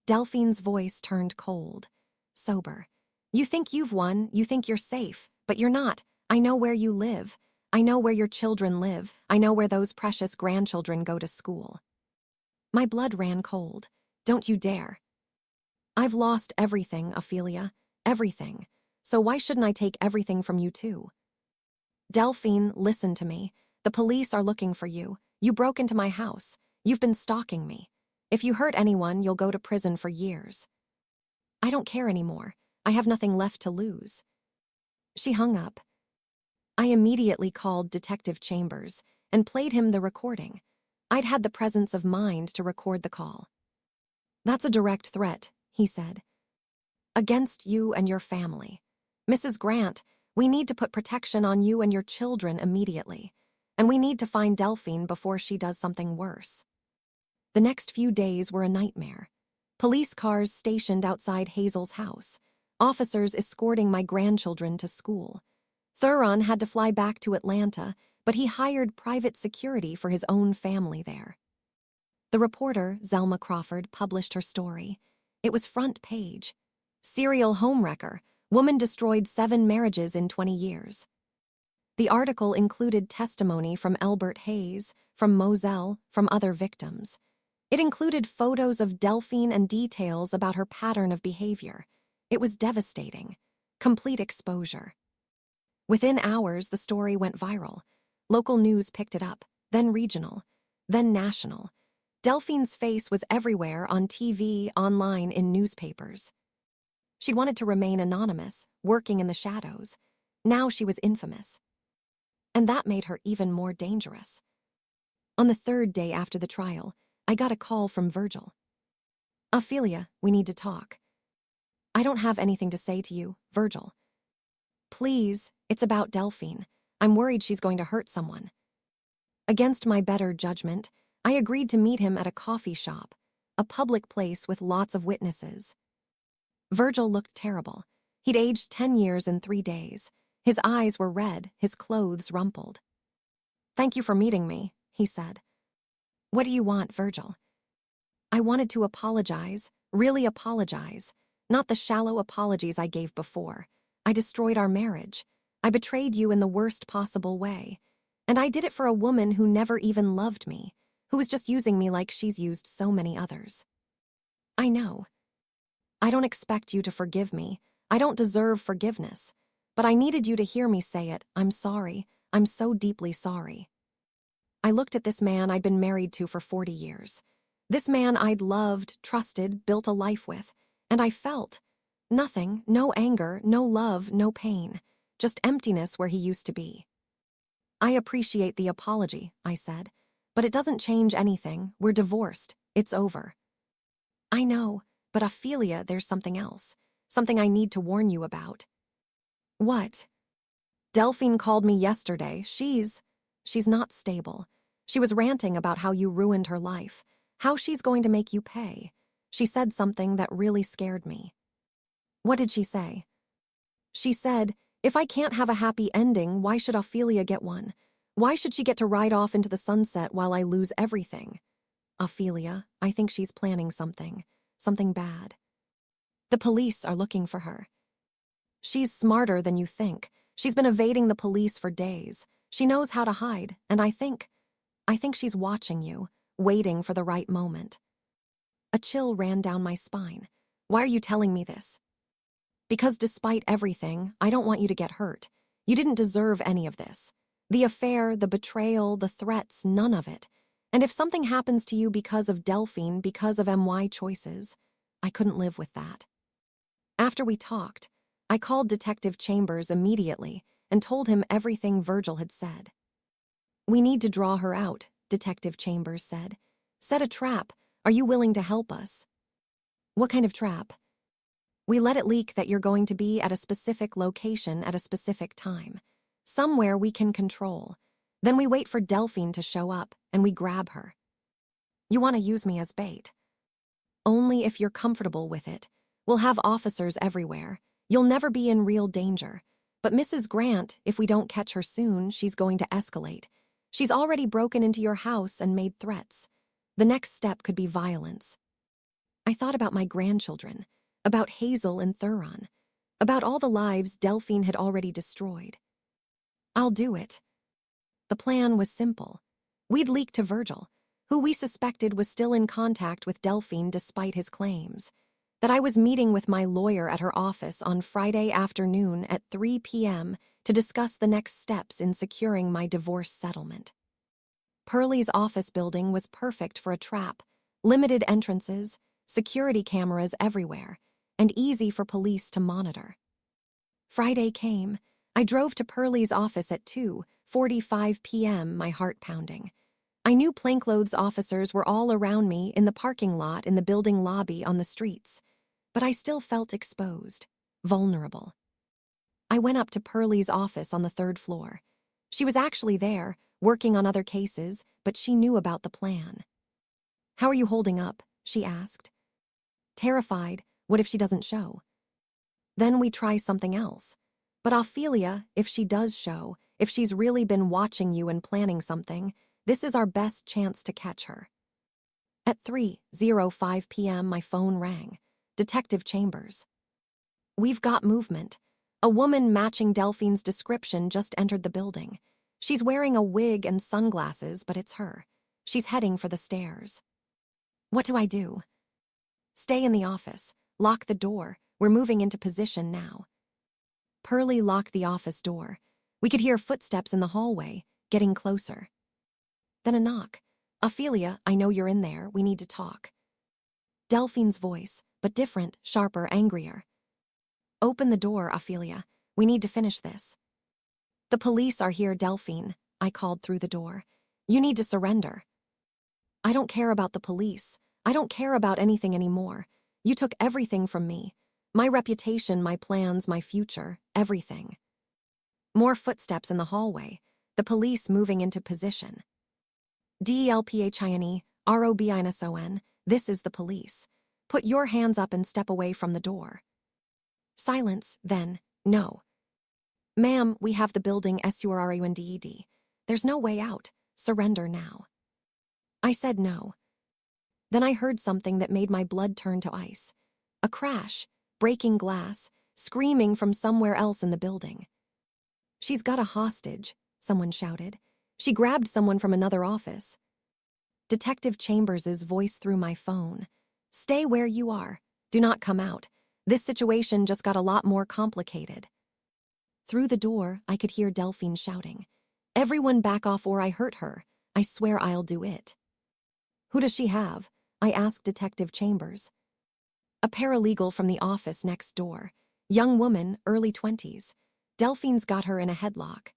Delphine's voice turned cold, sober. "You think you've won. You think you're safe. But you're not. I know where you live. I know where your children live. I know where those precious grandchildren go to school." My blood ran cold. "Don't you dare." "I've lost everything, Ophelia. Everything. So why shouldn't I take everything from you too?" "Delphine, listen to me. The police are looking for you. You broke into my house. You've been stalking me. If you hurt anyone, you'll go to prison for years." "I don't care anymore. I have nothing left to lose." She hung up. I immediately called Detective Chambers and played him the recording. I'd had the presence of mind to record the call. "That's a direct threat," he said. "Against you and your family. Mrs. Grant, we need to put protection on you and your children immediately. And we need to find Delphine before she does something worse." The next few days were a nightmare. Police cars stationed outside Hazel's house. officers escorting my grandchildren to school. Thuron had to fly back to Atlanta, but he hired private security for his own family there. The reporter, Zelma Crawford, published her story. It was front page. Serial homewrecker. Woman destroyed 7 marriages in 20 years. The article included testimony from Elbert Hayes, from Moselle, from other victims. It included photos of Delphine and details about her pattern of behavior. It was devastating. Complete exposure. Within hours, the story went viral. Local news picked it up, then regional, then national. Delphine's face was everywhere, on TV, online, in newspapers. She'd wanted to remain anonymous, working in the shadows. Now she was infamous. And that made her even more dangerous. On the 3rd day after the trial, I got a call from Virgil. "Ophelia, we need to talk." "I don't have anything to say to you, Virgil." "Please, it's about Delphine. I'm worried she's going to hurt someone." Against my better judgment, I agreed to meet him at a coffee shop, a public place with lots of witnesses. Virgil looked terrible. He'd aged 10 years in 3 days. His eyes were red, his clothes rumpled. "Thank you for meeting me," he said. "What do you want, Virgil?" "I wanted to apologize, really apologize, not the shallow apologies I gave before. I destroyed our marriage. I betrayed you in the worst possible way. And I did it for a woman who never even loved me, who was just using me like she's used so many others." "I know. I don't expect you to forgive me. I don't deserve forgiveness. But I needed you to hear me say it. I'm sorry. I'm so deeply sorry." I looked at this man I'd been married to for 40 years. This man I'd loved, trusted, built a life with. And I felt nothing, no anger, no love, no pain. Just emptiness where he used to be. "I appreciate the apology," I said. "But it doesn't change anything. We're divorced. It's over." "I know, but Ophelia, there's something else. Something I need to warn you about." "What?" "Delphine called me yesterday. She's not stable. She was ranting about how you ruined her life, how she's going to make you pay. She said something that really scared me." "What did she say?" "She said, if I can't have a happy ending, why should Ophelia get one? Why should she get to ride off into the sunset while I lose everything? Ophelia, I think she's planning something bad. The police are looking for her. She's smarter than you think. She's been evading the police for days. She knows how to hide, and I think she's watching you, waiting for the right moment." A chill ran down my spine. "Why are you telling me this?" "Because despite everything, I don't want you to get hurt. You didn't deserve any of this. The affair, the betrayal, the threats, none of it. And if something happens to you because of Delphine, because of MY choices, I couldn't live with that." After we talked, I called Detective Chambers immediately and told him everything Virgil had said. "We need to draw her out," Detective Chambers said. "Set a trap. Are you willing to help us?" "What kind of trap?" "We let it leak that you're going to be at a specific location at a specific time. Somewhere we can control. Then we wait for Delphine to show up, and we grab her." "You want to use me as bait?" "Only if you're comfortable with it. We'll have officers everywhere. You'll never be in real danger. But Mrs. Grant, if we don't catch her soon, she's going to escalate. She's already broken into your house and made threats. The next step could be violence." I thought about my grandchildren, about Hazel and Thuron, about all the lives Delphine had already destroyed. "I'll do it." The plan was simple. We'd leak to Virgil, who we suspected was still in contact with Delphine despite his claims, that I was meeting with my lawyer at her office on Friday afternoon at 3 p.m. to discuss the next steps in securing my divorce settlement. Pearlie's office building was perfect for a trap, limited entrances, security cameras everywhere, and easy for police to monitor. Friday came. I drove to Pearlie's office at 2:45 p.m., my heart pounding. I knew plainclothes officers were all around me in the parking lot, in the building lobby, on the streets, but I still felt exposed, vulnerable. I went up to Pearlie's office on the 3rd floor. She was actually there, working on other cases, but she knew about the plan. "How are you holding up?" she asked. "Terrified. What if she doesn't show?" Then we try something else. But Ophelia, if she does show, if she's really been watching you and planning something, this is our best chance to catch her. At 3:05 p.m., my phone rang. Detective Chambers. We've got movement. A woman matching Delphine's description just entered the building. She's wearing a wig and sunglasses, but it's her. She's heading for the stairs. What do I do? Stay in the office. Lock the door. We're moving into position now. Pearlie locked the office door. We could hear footsteps in the hallway, getting closer. Then a knock. Ophelia, I know you're in there. We need to talk. Delphine's voice, but different, sharper, angrier. Open the door, Ophelia. We need to finish this. The police are here, Delphine, I called through the door. You need to surrender. I don't care about the police. I don't care about anything anymore. You took everything from me. My reputation, my plans, my future, everything. More footsteps in the hallway, the police moving into position. DELPHINE, ROBINSON, this is the police. Put your hands up and step away from the door. Silence, then, no. Ma'am, we have the building SURRUNDED. There's no way out. Surrender now. I said no. Then I heard something that made my blood turn to ice. A crash, breaking glass, screaming from somewhere else in the building. She's got a hostage, someone shouted. She grabbed someone from another office. Detective Chambers' voice through my phone. Stay where you are. Do not come out. This situation just got a lot more complicated. Through the door, I could hear Delphine shouting. Everyone back off or I hurt her. I swear I'll do it. Who does she have? I asked Detective Chambers. A paralegal from the office next door. Young woman, early 20s. Delphine's got her in a headlock.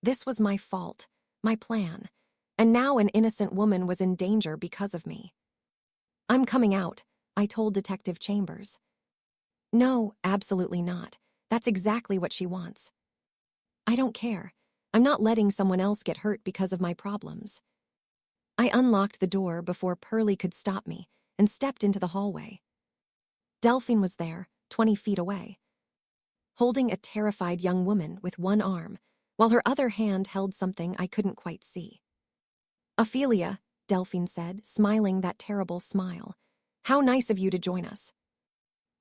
This was my fault, my plan, and now an innocent woman was in danger because of me. I'm coming out, I told Detective Chambers. No, absolutely not. That's exactly what she wants. I don't care. I'm not letting someone else get hurt because of my problems. I unlocked the door before Pearlie could stop me and stepped into the hallway. Delphine was there, 20 feet away, holding a terrified young woman with one arm, while her other hand held something I couldn't quite see. Ophelia, Delphine said, smiling that terrible smile. How nice of you to join us.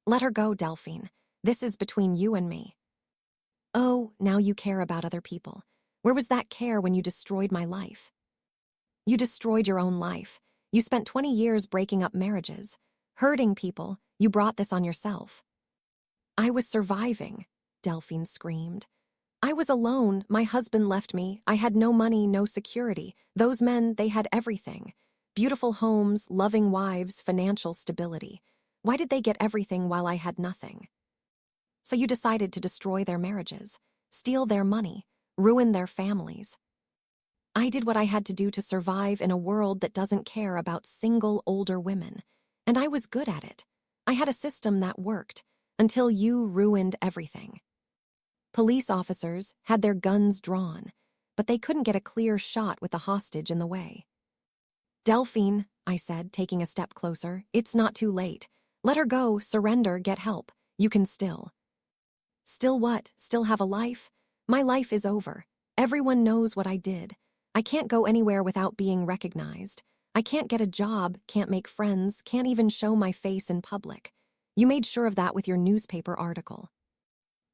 Let her go, Delphine. This is between you and me. Oh, now you care about other people. Where was that care when you destroyed my life? You destroyed your own life. You spent 20 years breaking up marriages, hurting people. You brought this on yourself. I was surviving, Delphine screamed. I was alone. My husband left me. I had no money, no security. Those men, they had everything. Beautiful homes, loving wives, financial stability. Why did they get everything while I had nothing? So you decided to destroy their marriages, steal their money, ruin their families. I did what I had to do to survive in a world that doesn't care about single older women, and I was good at it. I had a system that worked, until you ruined everything. Police officers had their guns drawn, but they couldn't get a clear shot with the hostage in the way. Delphine, I said, taking a step closer, it's not too late. Let her go, surrender, get help. You can still. Still what? Still have a life? My life is over. Everyone knows what I did. I can't go anywhere without being recognized. I can't get a job, can't make friends, can't even show my face in public. You made sure of that with your newspaper article.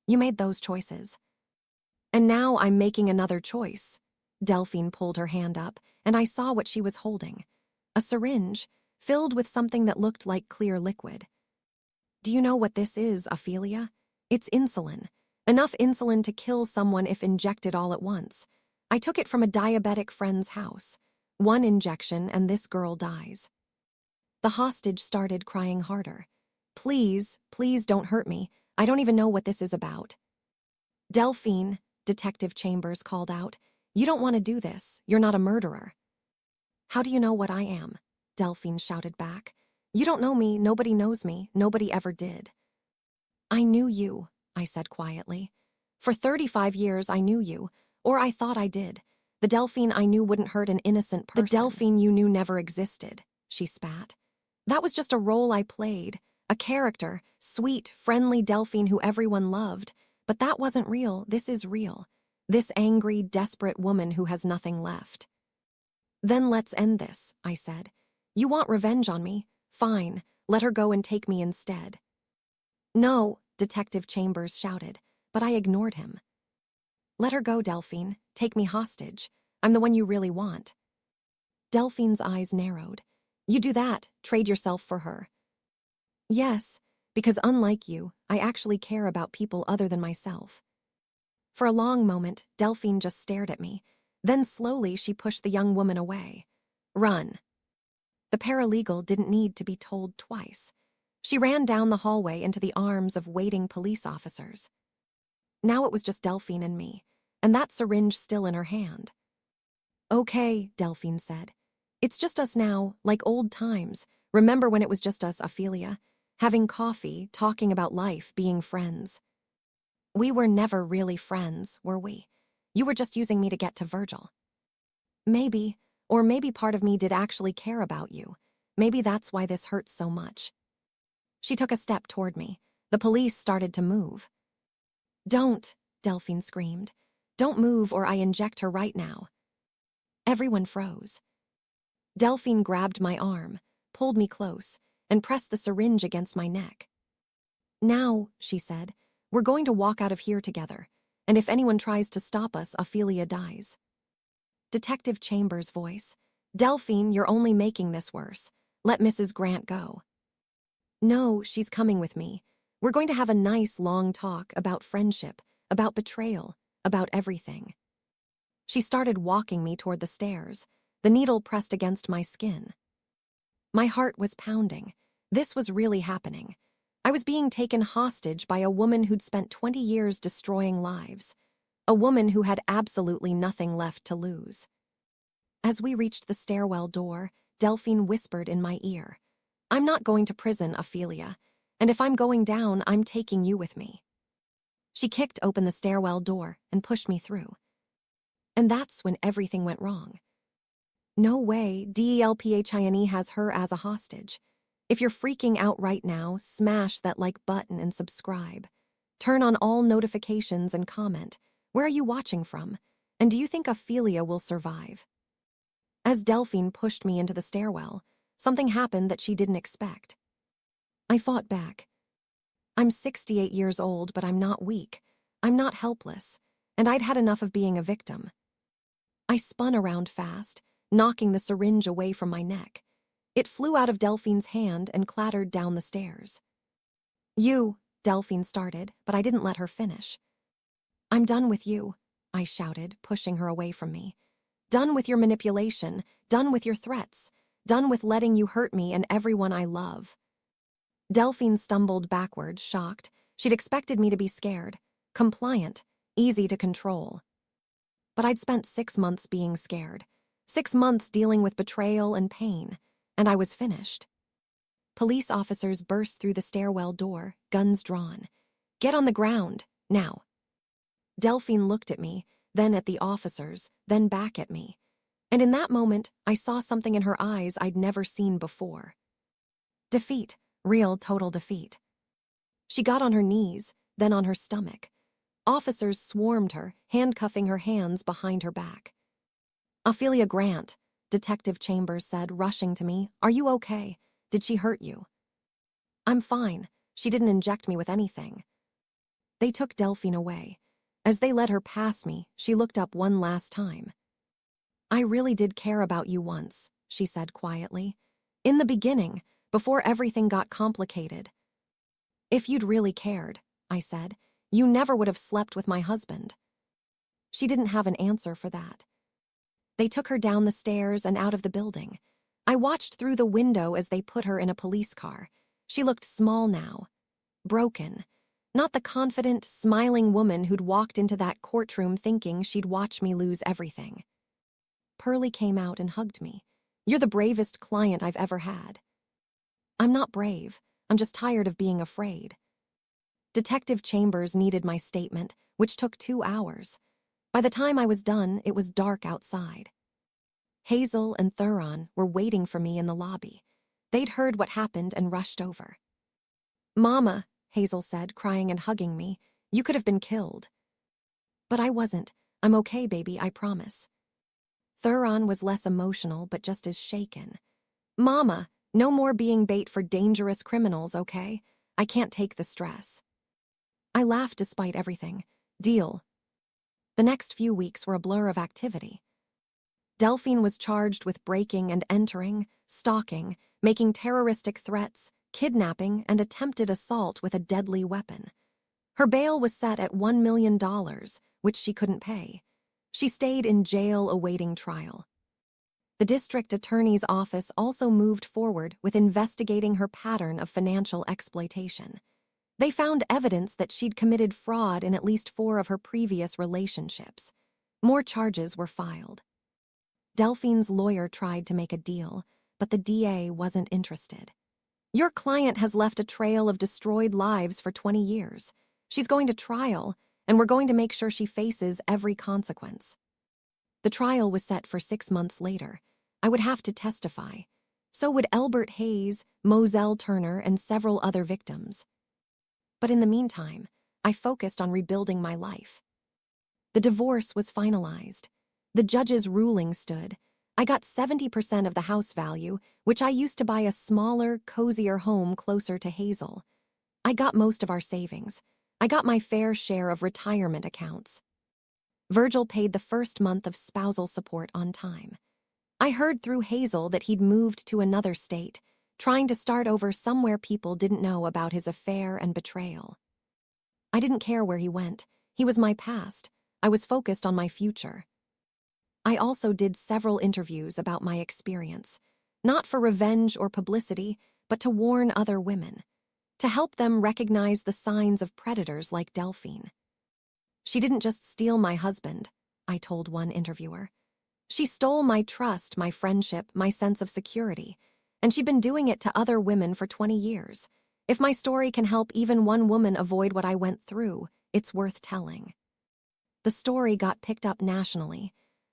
You made those choices. And now I'm making another choice. Delphine pulled her hand up, and I saw what she was holding. A syringe, filled with something that looked like clear liquid. Do you know what this is, Ophelia? It's insulin. Enough insulin to kill someone if injected all at once. I took it from a diabetic friend's house. One injection and this girl dies. The hostage started crying harder. Please, please don't hurt me. I don't even know what this is about. Delphine, Detective Chambers called out. You don't want to do this. You're not a murderer. How do you know what I am? Delphine shouted back. You don't know me. Nobody knows me. Nobody ever did. I knew you, I said quietly. For 35 years I knew you, or I thought I did. The Delphine I knew wouldn't hurt an innocent person. The Delphine you knew never existed, she spat. That was just a role I played. A character, sweet, friendly Delphine who everyone loved. But that wasn't real. This is real. This angry, desperate woman who has nothing left. Then let's end this, I said. You want revenge on me? Fine, let her go and take me instead. No, Detective Chambers shouted, but I ignored him. Let her go, Delphine. Take me hostage. I'm the one you really want. Delphine's eyes narrowed. You do that, trade yourself for her. Yes, because unlike you, I actually care about people other than myself. For a long moment, Delphine just stared at me. Then slowly she pushed the young woman away. Run. The paralegal didn't need to be told twice. She ran down the hallway into the arms of waiting police officers. Now it was just Delphine and me, and that syringe still in her hand. Okay, Delphine said. It's just us now, like old times. Remember when it was just us, Ophelia? Having coffee, talking about life, being friends. We were never really friends, were we? You were just using me to get to Virgil. Maybe, or maybe part of me did actually care about you. Maybe that's why this hurts so much. She took a step toward me. The police started to move. Don't, Delphine screamed. Don't move or I inject her right now. Everyone froze. Delphine grabbed my arm, pulled me close, and pressed the syringe against my neck. Now, she said, we're going to walk out of here together, and if anyone tries to stop us, Ophelia dies. Detective Chambers' voice. Delphine, you're only making this worse. Let Mrs. Grant go. No, she's coming with me. We're going to have a nice long talk about friendship, about betrayal, about everything. She started walking me toward the stairs, the needle pressed against my skin. My heart was pounding. This was really happening. I was being taken hostage by a woman who'd spent 20 years destroying lives. A woman who had absolutely nothing left to lose. As we reached the stairwell door, Delphine whispered in my ear, I'm not going to prison, Ophelia, and if I'm going down, I'm taking you with me. She kicked open the stairwell door and pushed me through. And that's when everything went wrong. No way, Delphine has her as a hostage. If you're freaking out right now, smash that like button and subscribe. Turn on all notifications and comment. Where are you watching from? And do you think Ophelia will survive? As Delphine pushed me into the stairwell, something happened that she didn't expect. I fought back. I'm 68 years old, but I'm not weak. I'm not helpless, and I'd had enough of being a victim. I spun around fast, knocking the syringe away from my neck. It flew out of Delphine's hand and clattered down the stairs. You, Delphine started, but I didn't let her finish. I'm done with you, I shouted, pushing her away from me. Done with your manipulation, done with your threats, done with letting you hurt me and everyone I love. Delphine stumbled backward, shocked. She'd expected me to be scared, compliant, easy to control. But I'd spent 6 months being scared, 6 months dealing with betrayal and pain, and I was finished. Police officers burst through the stairwell door, guns drawn. Get on the ground, now. Delphine looked at me, then at the officers, then back at me. And in that moment, I saw something in her eyes I'd never seen before. Defeat, real total defeat. She got on her knees, then on her stomach. Officers swarmed her, handcuffing her hands behind her back. Ophelia Grant, Detective Chambers said, rushing to me. Are you okay? Did she hurt you? I'm fine. She didn't inject me with anything. They took Delphine away. As they led her past me, she looked up one last time. I really did care about you once, she said quietly. In the beginning, before everything got complicated. If you'd really cared, I said, you never would have slept with my husband. She didn't have an answer for that. They took her down the stairs and out of the building. I watched through the window as they put her in a police car. She looked small now, broken. Not the confident, smiling woman who'd walked into that courtroom thinking she'd watch me lose everything. Pearlie came out and hugged me. You're the bravest client I've ever had. I'm not brave. I'm just tired of being afraid. Detective Chambers needed my statement, which took 2 hours. By the time I was done, it was dark outside. Hazel and Thuron were waiting for me in the lobby. They'd heard what happened and rushed over. "Mama," Hazel said, crying and hugging me, "you could have been killed." But I wasn't. I'm okay, baby, I promise. Thuron was less emotional, but just as shaken. "Mama, no more being bait for dangerous criminals, okay? I can't take the stress." I laughed despite everything. Deal. The next few weeks were a blur of activity. Delphine was charged with breaking and entering, stalking, making terroristic threats, kidnapping, and attempted assault with a deadly weapon. Her bail was set at $1 million, which she couldn't pay. She stayed in jail awaiting trial. The district attorney's office also moved forward with investigating her pattern of financial exploitation. They found evidence that she'd committed fraud in at least 4 of her previous relationships. More charges were filed. Delphine's lawyer tried to make a deal, but the DA wasn't interested. "Your client has left a trail of destroyed lives for 20 years. She's going to trial, and we're going to make sure she faces every consequence." The trial was set for 6 months later. I would have to testify. So would Elbert Hayes, Moselle Turner, and several other victims. But in the meantime, I focused on rebuilding my life. The divorce was finalized. The judge's ruling stood. I got 70% of the house value, which I used to buy a smaller, cozier home closer to Hazel. I got most of our savings. I got my fair share of retirement accounts. Virgil paid the first month of spousal support on time. I heard through Hazel that he'd moved to another state, trying to start over somewhere people didn't know about his affair and betrayal. I didn't care where he went. He was my past. I was focused on my future. I also did several interviews about my experience, not for revenge or publicity, but to warn other women, to help them recognize the signs of predators like Delphine. "She didn't just steal my husband," I told one interviewer. "She stole my trust, my friendship, my sense of security, and she'd been doing it to other women for 20 years. If my story can help even one woman avoid what I went through, it's worth telling." The story got picked up nationally.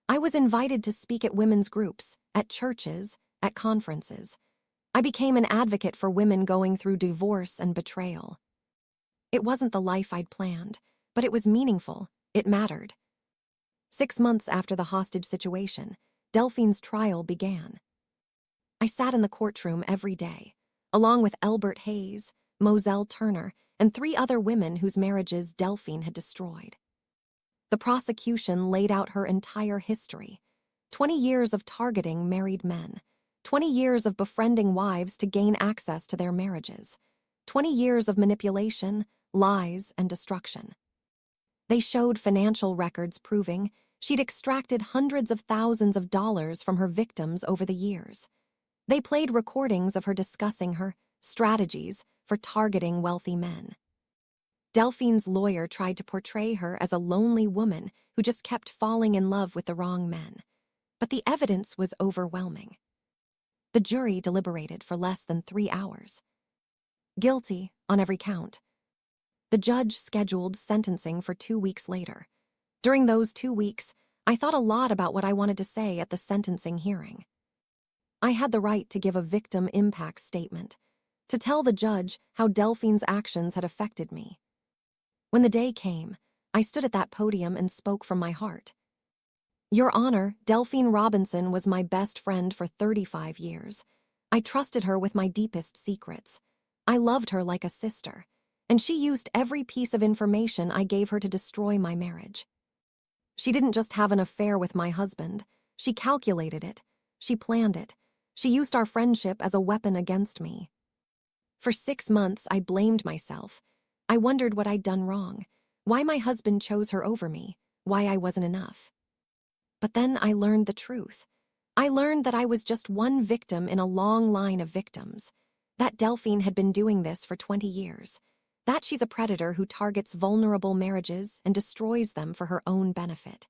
I was invited to speak at women's groups, at churches, at conferences. I became an advocate for women going through divorce and betrayal. It wasn't the life I'd planned, but it was meaningful. It mattered. 6 months after the hostage situation, Delphine's trial began. I sat in the courtroom every day, along with Elbert Hayes, Moselle Turner, and 3 other women whose marriages Delphine had destroyed. The prosecution laid out her entire history: 20 years of targeting married men, 20 years of befriending wives to gain access to their marriages, 20 years of manipulation, lies, and destruction. They showed financial records proving she'd extracted hundreds of thousands of dollars from her victims over the years. They played recordings of her discussing her strategies for targeting wealthy men. Delphine's lawyer tried to portray her as a lonely woman who just kept falling in love with the wrong men. But the evidence was overwhelming. The jury deliberated for less than 3 hours. Guilty on every count. The judge scheduled sentencing for 2 weeks later. During those 2 weeks, I thought a lot about what I wanted to say at the sentencing hearing. I had the right to give a victim impact statement, to tell the judge how Delphine's actions had affected me. When the day came, I stood at that podium and spoke from my heart. "Your Honor, Delphine Robinson was my best friend for 35 years. I trusted her with my deepest secrets. I loved her like a sister, and she used every piece of information I gave her to destroy my marriage. She didn't just have an affair with my husband. She calculated it. She planned it. She used our friendship as a weapon against me. For 6 months, I blamed myself. I wondered what I'd done wrong, why my husband chose her over me, why I wasn't enough. But then I learned the truth. I learned that I was just one victim in a long line of victims, that Delphine had been doing this for 20 years, that she's a predator who targets vulnerable marriages and destroys them for her own benefit.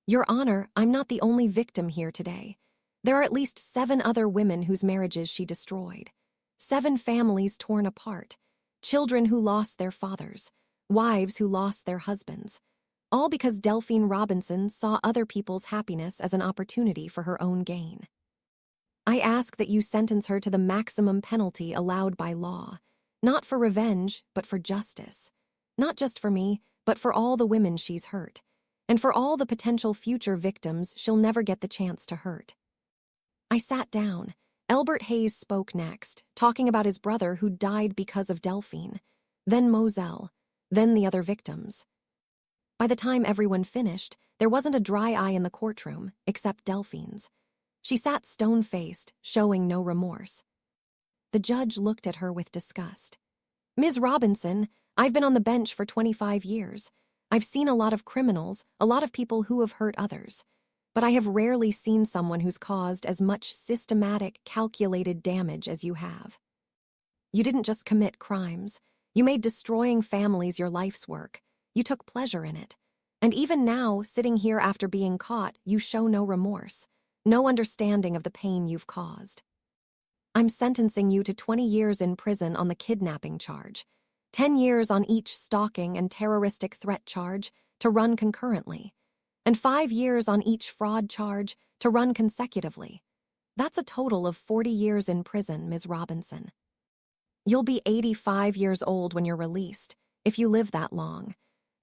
Your Honor, I'm not the only victim here today. There are at least 7 other women whose marriages she destroyed. 7 families torn apart. Children who lost their fathers, wives who lost their husbands, all because Delphine Robinson saw other people's happiness as an opportunity for her own gain. I ask that you sentence her to the maximum penalty allowed by law. Not for revenge, but for justice. Not just for me, but for all the women she's hurt. And for all the potential future victims she'll never get the chance to hurt. I sat down. Elbert Hayes spoke next, talking about his brother who died because of Delphine, then Moselle, then the other victims. By the time everyone finished, there wasn't a dry eye in the courtroom, except Delphine's. She sat stone-faced, showing no remorse. The judge looked at her with disgust. "Ms. Robinson, I've been on the bench for 25 years. I've seen a lot of criminals, a lot of people who have hurt others. But I have rarely seen someone who's caused as much systematic, calculated damage as you have. You didn't just commit crimes. You made destroying families your life's work. You took pleasure in it. And even now, sitting here after being caught, you show no remorse, no understanding of the pain you've caused. I'm sentencing you to 20 years in prison on the kidnapping charge, 10 years on each stalking and terroristic threat charge to run concurrently, and 5 years on each fraud charge to run consecutively. That's a total of 40 years in prison, Ms. Robinson. You'll be 85 years old when you're released, if you live that long.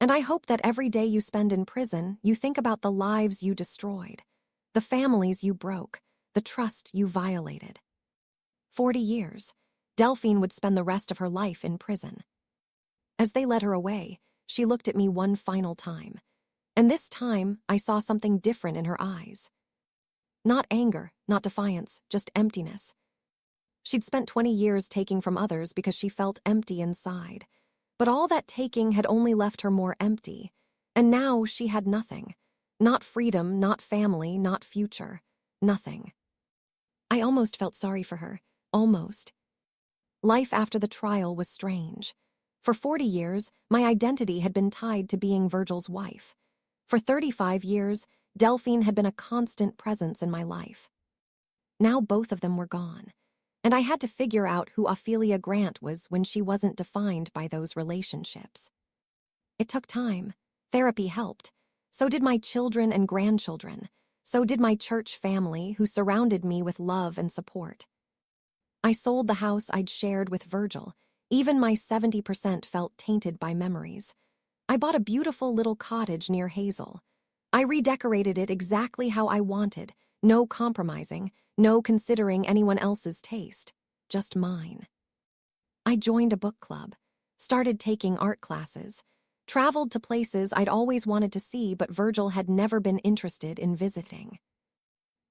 And I hope that every day you spend in prison, you think about the lives you destroyed, the families you broke, the trust you violated. 40 years. Delphine would spend the rest of her life in prison. As they led her away, she looked at me one final time. And this time, I saw something different in her eyes. Not anger, not defiance, just emptiness. She'd spent 20 years taking from others because she felt empty inside. But all that taking had only left her more empty. And now she had nothing. Not freedom, not family, not future. Nothing. I almost felt sorry for her. Almost. Life after the trial was strange. For 40 years, my identity had been tied to being Virgil's wife. For 35 years, Delphine had been a constant presence in my life. Now both of them were gone, and I had to figure out who Ophelia Grant was when she wasn't defined by those relationships. It took time. Therapy helped. So did my children and grandchildren. So did my church family, who surrounded me with love and support. I sold the house I'd shared with Virgil. Even my 70% felt tainted by memories. I bought a beautiful little cottage near Hazel. I redecorated it exactly how I wanted, no compromising, no considering anyone else's taste, just mine. I joined a book club, started taking art classes, traveled to places I'd always wanted to see but Virgil had never been interested in visiting.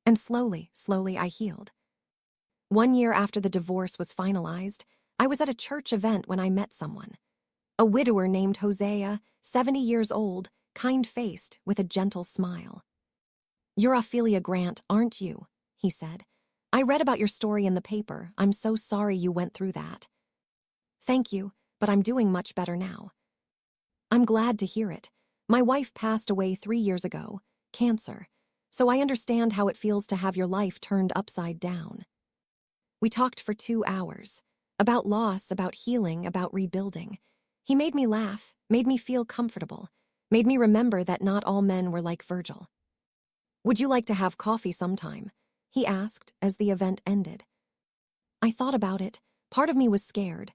And slowly I healed. 1 year after the divorce was finalized, I was at a church event when I met someone. A widower named Hosea, 70 years old, kind-faced, with a gentle smile. "You're Ophelia Grant, aren't you?" he said. "I read about your story in the paper. I'm so sorry you went through that." "Thank you, but I'm doing much better now." "I'm glad to hear it. My wife passed away 3 years ago, cancer, so I understand how it feels to have your life turned upside down." We talked for 2 hours, about loss, about healing, about rebuilding. He made me laugh, made me feel comfortable, made me remember that not all men were like Virgil. "Would you like to have coffee sometime?" he asked as the event ended. I thought about it. Part of me was scared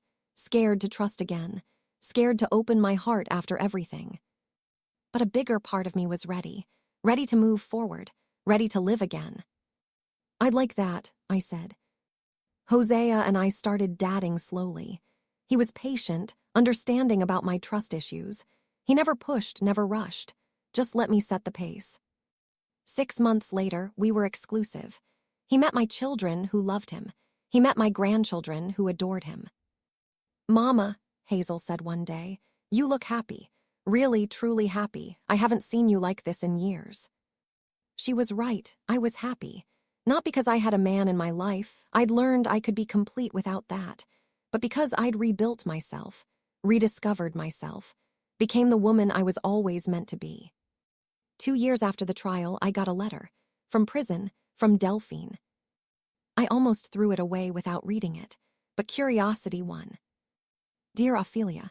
to trust again, scared to open my heart after everything. But a bigger part of me was ready to move forward, ready to live again. "I'd like that," I said. Hosea and I started dating slowly. He was patient, understanding about my trust issues. He never pushed, never rushed, just let me set the pace. 6 months later, we were exclusive. He met my children, who loved him. He met my grandchildren, who adored him. "Mama," Hazel said one day, "you look happy. Really, truly happy. I haven't seen you like this in years." She was right. I was happy. Not because I had a man in my life. I'd learned I could be complete without that. But because I'd rebuilt myself, rediscovered myself, became the woman I was always meant to be. 2 years after the trial, I got a letter. From prison, from Delphine. I almost threw it away without reading it, but curiosity won. "Dear Ophelia,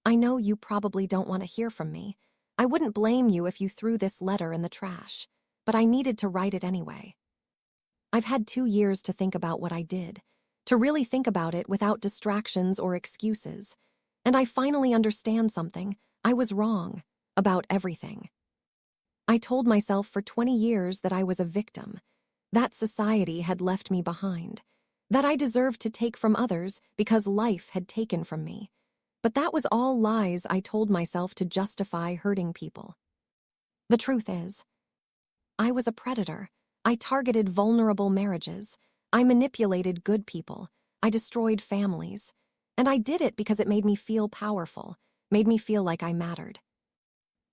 I know you probably don't want to hear from me. I wouldn't blame you if you threw this letter in the trash, but I needed to write it anyway. I've had 2 years to think about what I did, to really think about it without distractions or excuses. And I finally understand something. I was wrong about everything. I told myself for 20 years that I was a victim, that society had left me behind, that I deserved to take from others because life had taken from me. But that was all lies I told myself to justify hurting people. The truth is, I was a predator. I targeted vulnerable marriages. I manipulated good people. I destroyed families. And I did it because it made me feel powerful, made me feel like I mattered.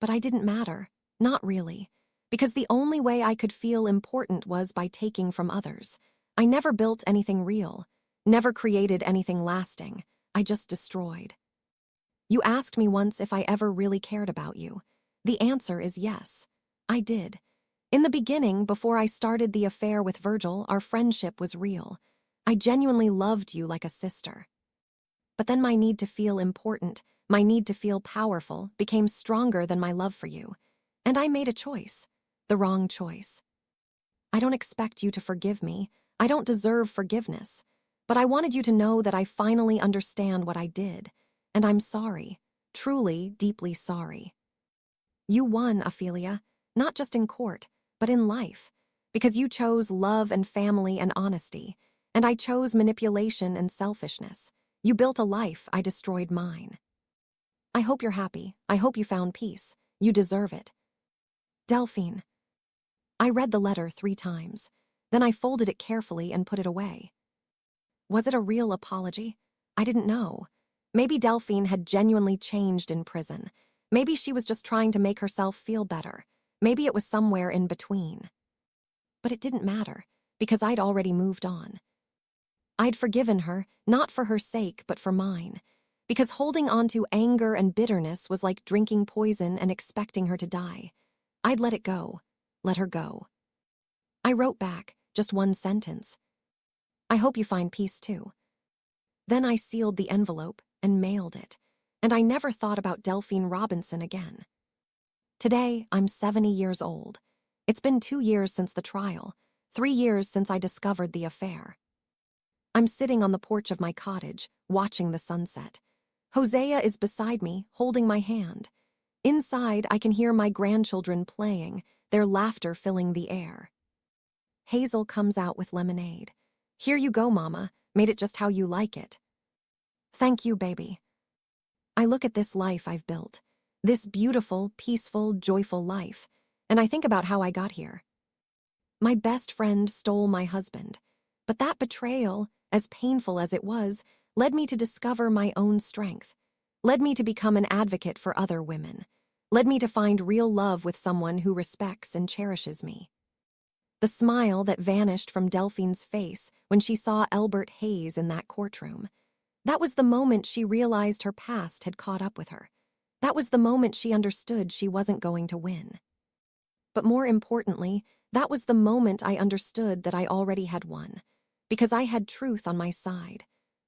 But I didn't matter, not really, because the only way I could feel important was by taking from others. I never built anything real, never created anything lasting. I just destroyed. You asked me once if I ever really cared about you. The answer is yes, I did. In the beginning, before I started the affair with Virgil, our friendship was real. I genuinely loved you like a sister. But then my need to feel important, my need to feel powerful, became stronger than my love for you. And I made a choice, the wrong choice. I don't expect you to forgive me. I don't deserve forgiveness. But I wanted you to know that I finally understand what I did. And I'm sorry, truly, deeply sorry. You won, Ophelia, not just in court, but in life, because you chose love and family and honesty, and I chose manipulation and selfishness. You built a life, I destroyed mine. I hope you're happy. I hope you found peace. You deserve it. Delphine. I read the letter 3 times. Then I folded it carefully and put it away. Was it a real apology? I didn't know. Maybe Delphine had genuinely changed in prison. Maybe she was just trying to make herself feel better. Maybe it was somewhere in between. But it didn't matter, because I'd already moved on. I'd forgiven her, not for her sake, but for mine. Because holding on to anger and bitterness was like drinking poison and expecting her to die. I'd let it go. Let her go. I wrote back, just 1 sentence. I hope you find peace too. Then I sealed the envelope and mailed it, and I never thought about Delphine Robinson again. Today, I'm 70 years old. It's been 2 years since the trial, 3 years since I discovered the affair. I'm sitting on the porch of my cottage, watching the sunset. Hosea is beside me, holding my hand. Inside, I can hear my grandchildren playing, their laughter filling the air. Hazel comes out with lemonade. Here you go, Mama. Made it just how you like it. Thank you, baby. I look at this life I've built, this beautiful, peaceful, joyful life, and I think about how I got here. My best friend stole my husband, but that betrayal, as painful as it was, led me to discover my own strength, led me to become an advocate for other women, led me to find real love with someone who respects and cherishes me. The smile that vanished from Delphine's face when she saw Elbert Hayes in that courtroom, that was the moment she realized her past had caught up with her. That was the moment she understood she wasn't going to win. But more importantly, that was the moment I understood that I already had won, because I had truth on my side.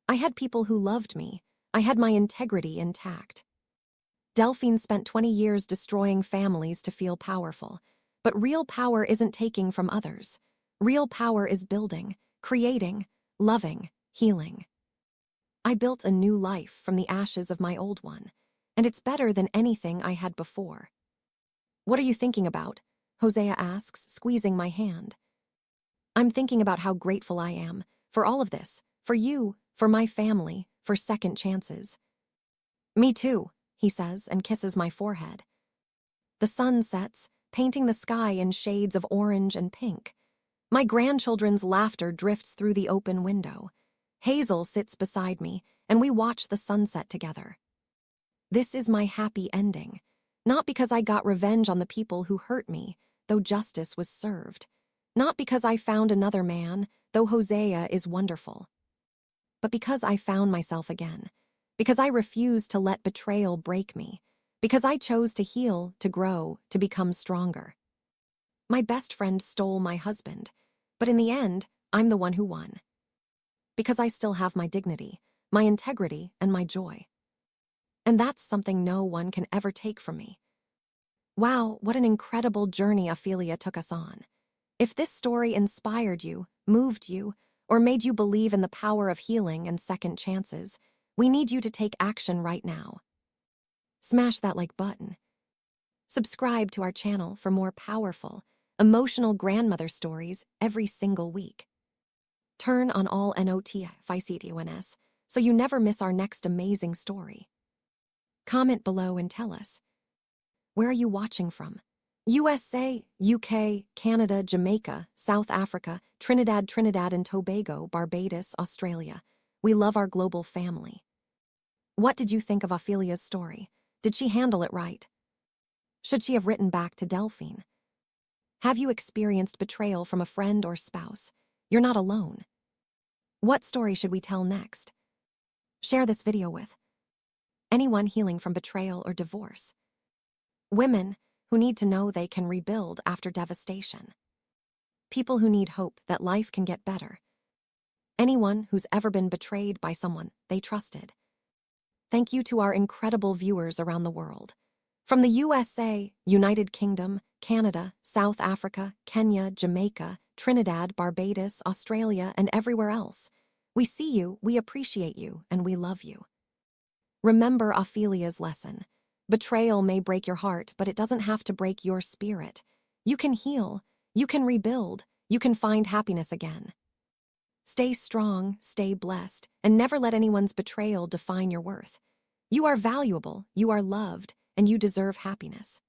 I had people who loved me. I had my integrity intact. Delphine spent 20 years destroying families to feel powerful, but real power isn't taking from others. Real power is building, creating, loving, healing. I built a new life from the ashes of my old one, and it's better than anything I had before. What are you thinking about? Hosea asks, squeezing my hand. I'm thinking about how grateful I am for all of this, for you, for my family, for second chances. Me too, he says and kisses my forehead. The sun sets, painting the sky in shades of orange and pink. My grandchildren's laughter drifts through the open window. Hazel sits beside me, and we watch the sunset together. This is my happy ending, not because I got revenge on the people who hurt me, though justice was served. Not because I found another man, though Hosea is wonderful. But because I found myself again. Because I refused to let betrayal break me. Because I chose to heal, to grow, to become stronger. My best friend stole my husband, but in the end, I'm the one who won. Because I still have my dignity, my integrity, and my joy. And that's something no one can ever take from me. Wow, what an incredible journey Ophelia took us on. If this story inspired you, moved you, or made you believe in the power of healing and second chances, we need you to take action right now. Smash that like button. Subscribe to our channel for more powerful, emotional grandmother stories every single week. Turn on all notifications so you never miss our next amazing story. Comment below and tell us, where are you watching from? USA, UK, Canada, Jamaica, South Africa, Trinidad and Tobago, Barbados, Australia. We love our global family. What did you think of Ophelia's story? Did she handle it right? Should she have written back to Delphine? Have you experienced betrayal from a friend or spouse? You're not alone. What story should we tell next? Share this video with anyone healing from betrayal or divorce. Women who need to know they can rebuild after devastation. People who need hope that life can get better. Anyone who's ever been betrayed by someone they trusted. Thank you to our incredible viewers around the world. From the USA, United Kingdom, Canada, South Africa, Kenya, Jamaica, Trinidad, Barbados, Australia, and everywhere else. We see you, we appreciate you, and we love you. Remember Ophelia's lesson. Betrayal may break your heart, but it doesn't have to break your spirit. You can heal, you can rebuild, you can find happiness again. Stay strong, stay blessed, and never let anyone's betrayal define your worth. You are valuable, you are loved, and you deserve happiness.